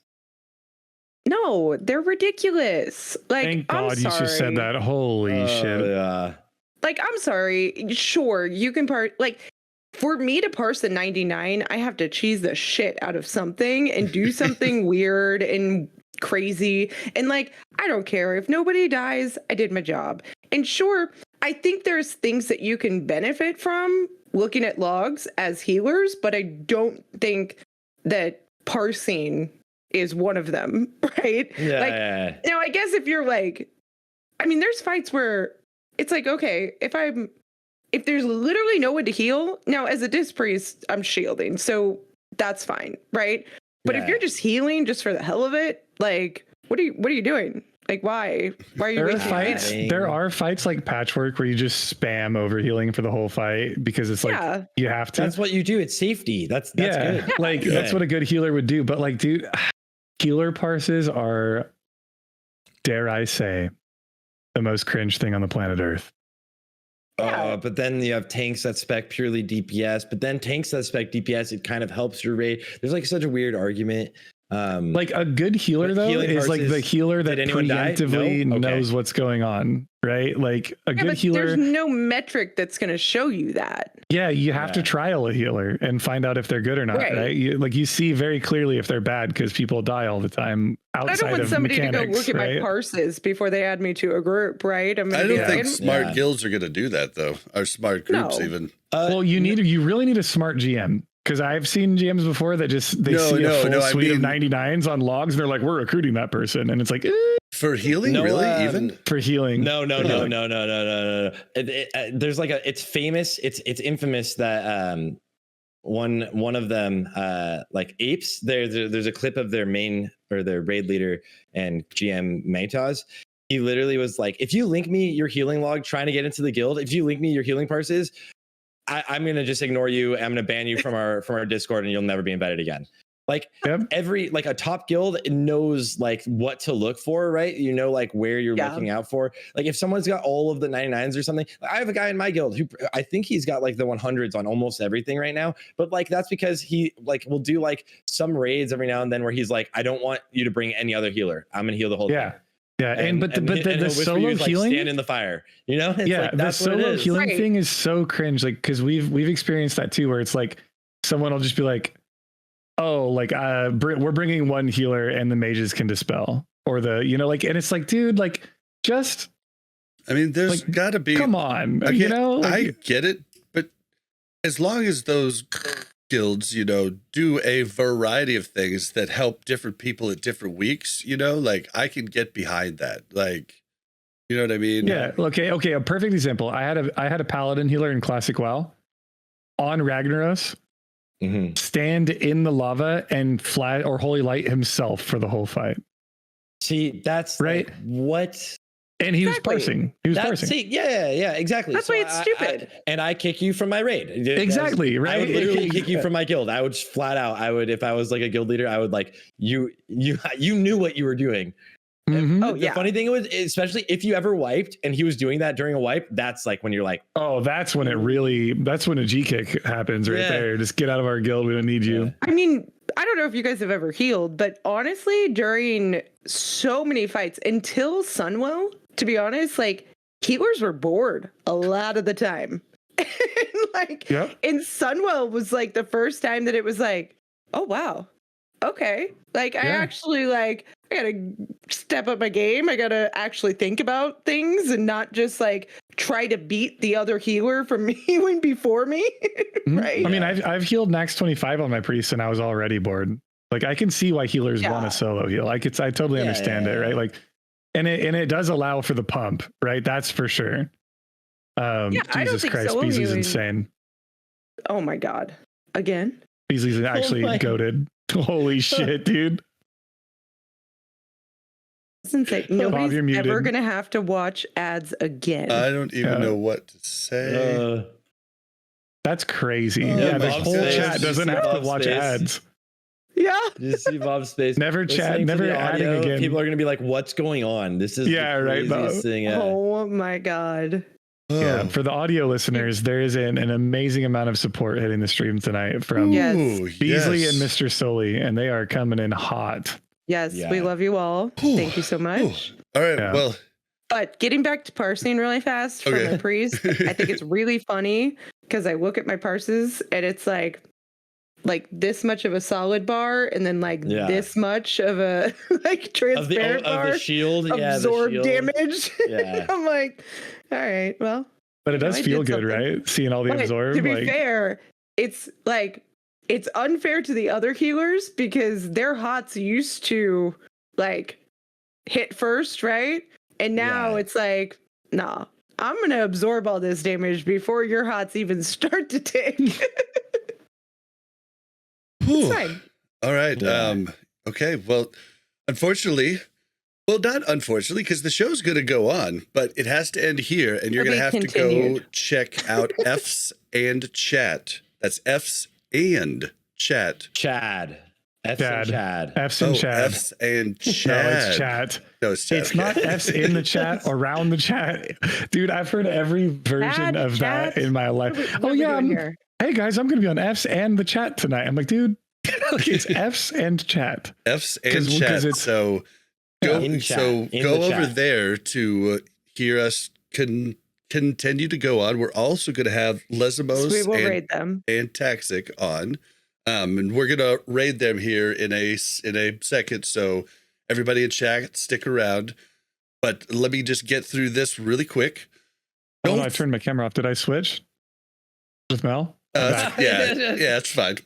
no, they're ridiculous. Like, Thank I'm God you sorry. just said that. Holy shit. Yeah. Like, I'm sorry. Sure, you can like, for me to parse the 99, I have to cheese the shit out of something and do something weird and crazy. And like, I don't care. If nobody dies, I did my job. And sure, I think there's things that you can benefit from looking at logs as healers, but I don't think that parsing is one of them, right? Yeah. Like, now I guess if you're like, I mean, there's fights where it's like, okay, if there's literally no one to heal, now as a disc priest, I'm shielding, so that's fine, right? But if you're just healing just for the hell of it, like, what are you doing? Like, why are you wasting mana? There are fights like Patchwork where you just spam over healing for the whole fight because it's like you have to. That's what you do. It's safety. That's good. Like that's what a good healer would do. But like, dude, healer parses are, dare I say, the most cringe thing on the planet Earth. But then you have tanks that spec purely DPS, but then tanks that spec DPS, it kind of helps your raid. There's like such a weird argument. Like a good healer though is like the healer that preemptively knows what's going on, right? Like a good healer. There's no metric that's going to show you that. Yeah, you have to trial a healer and find out if they're good or not, right? You see very clearly if they're bad because people die all the time outside of mechanics. I don't want somebody to go look at my parses before they add me to a group, right? I don't think smart guilds are going to do that though, or smart groups even. Well, you really need a smart GM. Because I've seen GMs before that see a full suite of 99s on logs and they're like, we're recruiting that person. And it's like, for healing, even for healing. No. There's like it's famous. It's infamous that one of them like apes. There's a clip of their main or their raid leader and GM Maitaz. He literally was like, if you link me your healing log trying to get into the guild, if you link me your healing parses, I'm gonna just ignore you. I'm gonna ban you from our Discord, and you'll never be embedded again. Like every a top guild knows like what to look for, right? You know, like where you're looking out for. Like if someone's got all of the 99s or something, I have a guy in my guild who I think he's got like the 100s on almost everything right now. But like that's because he like will do like some raids every now and then where he's like, I don't want you to bring any other healer. I'm gonna heal the whole thing. Yeah, and the solo healing, stand in the fire, you know? It's like, the solo healing thing is so cringe. Like, because we've experienced that too, where it's like someone will just be like, oh, like we're bringing one healer and the mages can dispel, or and it's like, dude, like just. I mean, there's got to be. Come on, I get it, but as long as those guilds, do a variety of things that help different people at different weeks, like I can get behind that. Like, you know what I mean? Yeah. Okay. A perfect example. I had a paladin healer in Classic WoW on Ragnaros, stand in the lava and flat or holy light himself for the whole fight. See, that's right. What? And he was parsing. See, yeah, exactly. That's why it's stupid. And I kick you from my raid. Exactly, right? I would literally kick you from my guild. I would just flat out. I would, if I was like a guild leader, I would like you knew what you were doing. The funny thing was, especially if you ever wiped and he was doing that during a wipe, that's like when you're like, oh, that's when a G kick happens right there. Just get out of our guild. We don't need you. I mean, I don't know if you guys have ever healed, but honestly, during so many fights until Sunwell, to be honest, like healers were bored a lot of the time. And Sunwell was like the first time that it was like, oh wow, okay. Like I actually I gotta step up my game. I gotta actually think about things and not just like try to beat the other healer from healing before me. Right. I mean, I've healed max 25 on my priest and I was already bored. Like I can see why healers want to solo heal. I totally understand it, right? Like and it does allow for the pump, right? That's for sure. Jesus Christ, Beasley's insane. Oh my God. Again? Beasley's actually goated. Holy shit, dude. Nobody's ever going to have to watch ads again. I don't even know what to say. That's crazy. The whole chat doesn't have to watch ads. Yeah. You see Bob's face. Never chat, never adding again. People are going to be like, what's going on? This is the craziest thing. Oh my God. Yeah, for the audio listeners, there is an amazing amount of support hitting the stream tonight from Beasley and Mr. Sully, and they are coming in hot. Yes, we love you all. Thank you so much. All right, well. But getting back to parsing really fast for my priest, I think it's really funny because I look at my parses and it's like this much of a solid bar and then this much of a transparent bar of the shield, absorb damage. Yeah. I'm like, all right, well. But it does feel good, right? Seeing all the absorb. To be fair, it's it's unfair to the other healers because their hots used to hit first, right? And now it's like, nah, I'm gonna absorb all this damage before your hots even start to tick. It's fine. All right. Okay. Well, not unfortunately, because the show's going to go on, but it has to end here, and you're going to have to go check out F's and chat. That's F's and chat. Chad. F's and Chad. F's and Chad. F's and Chad. No, it's chat. No, it's chat. It's not F's in the chat, around the chat. Dude, I've heard every version of that in my life. Hey guys, I'm going to be on F's and the chat tonight. I'm like, dude, it's F's and chat. F's and chat. So go over there to hear us continue to go on. We're also going to have Lesamos and Taxic on. And we're going to raid them here in a second. So everybody in chat, stick around. But let me just get through this really quick. Oh, no, I turned my camera off. Did I switch with Mel? It's fine.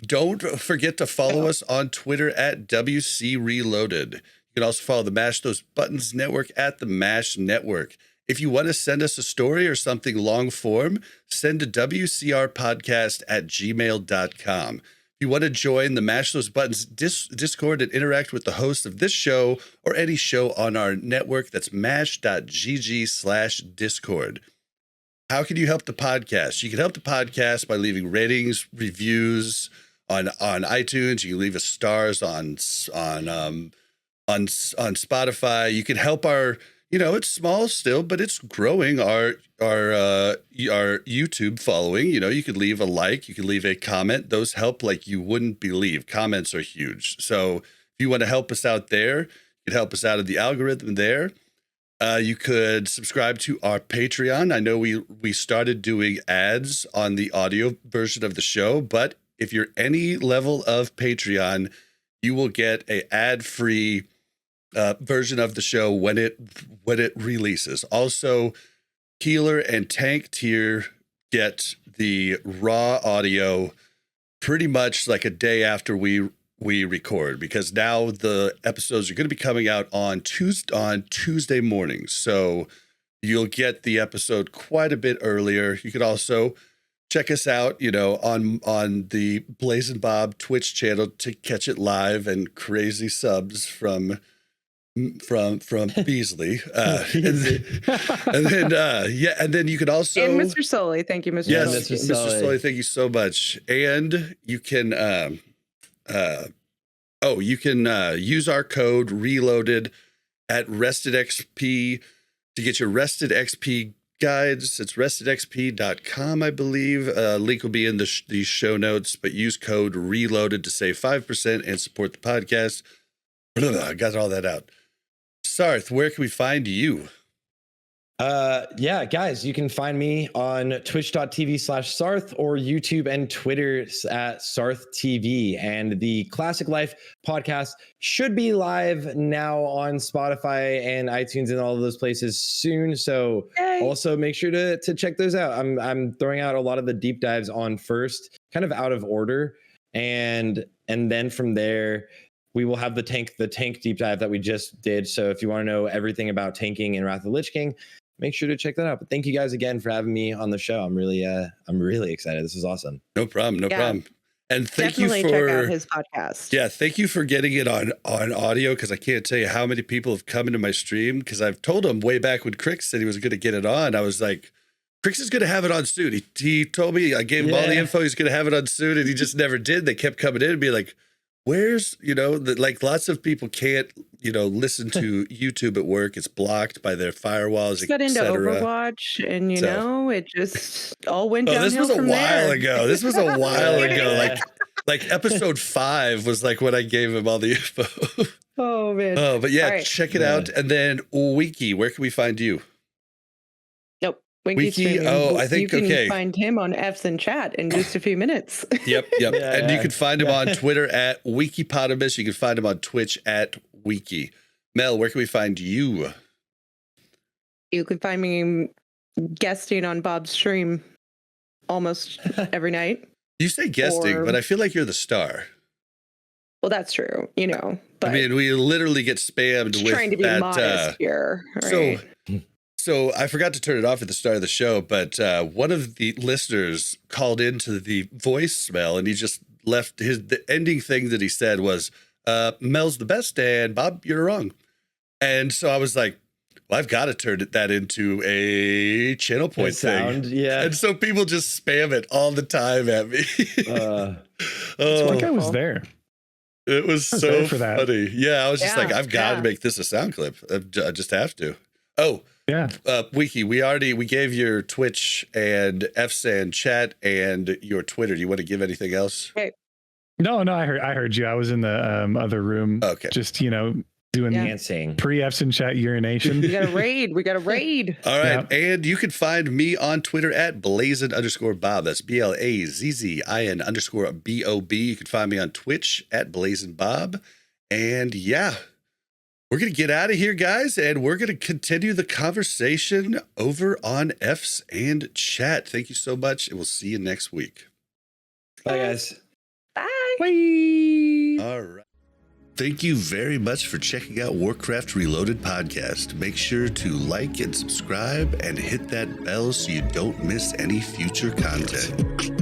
Don't forget to follow us on Twitter at WC Reloaded. You can also follow the Mash Those Buttons Network at the Mash Network. If you want to send us a story or something long form, send to wcrpodcast@gmail.com. If you want to join the Mash Those Buttons Discord and interact with the host of this show or any show on our network, that's mash.gg/discord. How can you help the podcast? You can help the podcast by leaving ratings, reviews on iTunes. You can leave us stars on Spotify. You can help our, it's small still, but it's growing our YouTube following. You could leave a like, you could leave a comment. Those help like you wouldn't believe. Comments are huge. So if you want to help us out there, you can help us out of the algorithm there. You could subscribe to our Patreon. I know we started doing ads on the audio version of the show, but if you're any level of Patreon, you will get a ad-free version of the show when it releases. Also, healer and tank tier get the raw audio pretty much like a day after we record, because now the episodes are going to be coming out on Tuesday mornings. So you'll get the episode quite a bit earlier. You could also check us out, on the Blazing Bob Twitch channel to catch it live, and crazy subs from Beasley. And then you can also, and Mr. Sully. Thank you, Mr. yes, Sully. Mr. Sully, thank you so much. And you can use our code Reloaded at Rested XP to get your Rested XP guides. It's restedxp.com, I believe. Link will be in the show notes, but use code Reloaded to save 5% and support the podcast. I got all that out. Sarthe, where can we find you? Guys, you can find me on twitch.tv/Sarthe or YouTube and Twitter at Sarthe TV. And the Classic Life podcast should be live now on Spotify and iTunes and all of those places soon. So also make sure to check those out. I'm throwing out a lot of the deep dives on first, kind of out of order. And then from there, we will have the tank deep dive that we just did. So if you want to know everything about tanking in Wrath of the Lich King, make sure to check that out. But thank you guys again for having me on the show. I'm really excited. This is awesome. No problem. And thank you for check out his podcast. Yeah, thank you for getting it on audio, because I can't tell you how many people have come into my stream, because I've told him way back when Crix said he was going to get it on. I was like, Crix is going to have it on soon. He told me, I gave him all the info, he's going to have it on soon, and he just never did. They kept coming in and be like, where's, lots of people can't, listen to YouTube at work. It's blocked by their firewalls, Got into Overwatch, and it just all went downhill. This was a while ago. This was a while ago. Yeah. Like episode 5 was like when I gave him all the info. Oh man. Oh, but yeah, check it out. And then Winky, where can we find you? Nope. Winky. I think you can find him on F's and chat in just a few minutes. Yep. And you can find him on Twitter at Wikipotamus. You can find him on Twitch at Wiki. Mel, where can we find you? You can find me guesting on Bob's stream almost every night. You say guesting, but I feel like you're the star. Well, that's true, But I mean, we literally get spammed with trying to be modest here. Right? So I forgot to turn it off at the start of the show, but one of the listeners called into the voicemail, and he just left the ending thing that he said was, Mel's the best, and Bob, you're wrong. And so I was like, well, I've got to turn that into a channel point thing. Yeah. And so people just spam it all the time at me. One guy was there. It was so funny. Yeah, I was just like, I've got to make this a sound clip. I just have to. Oh, yeah. Wiki, we gave your Twitch and FSAN chat and your Twitter. Do you want to give anything else? Okay. No, I heard you. I was in the other room. Okay. Just, doing dancing. Pre-F's chat urination. We got a raid. All right. Yeah. And you can find me on Twitter at Blazin_Bob. That's BLAZZIN_BOB. You can find me on Twitch at BlazinBob. And yeah, we're going to get out of here, guys, and we're going to continue the conversation over on F's and chat. Thank you so much, and we'll see you next week. Bye, guys. Bye. Bye. All right. Thank you very much for checking out Warcraft Reloaded podcast. Make sure to like and subscribe and hit that bell so you don't miss any future content.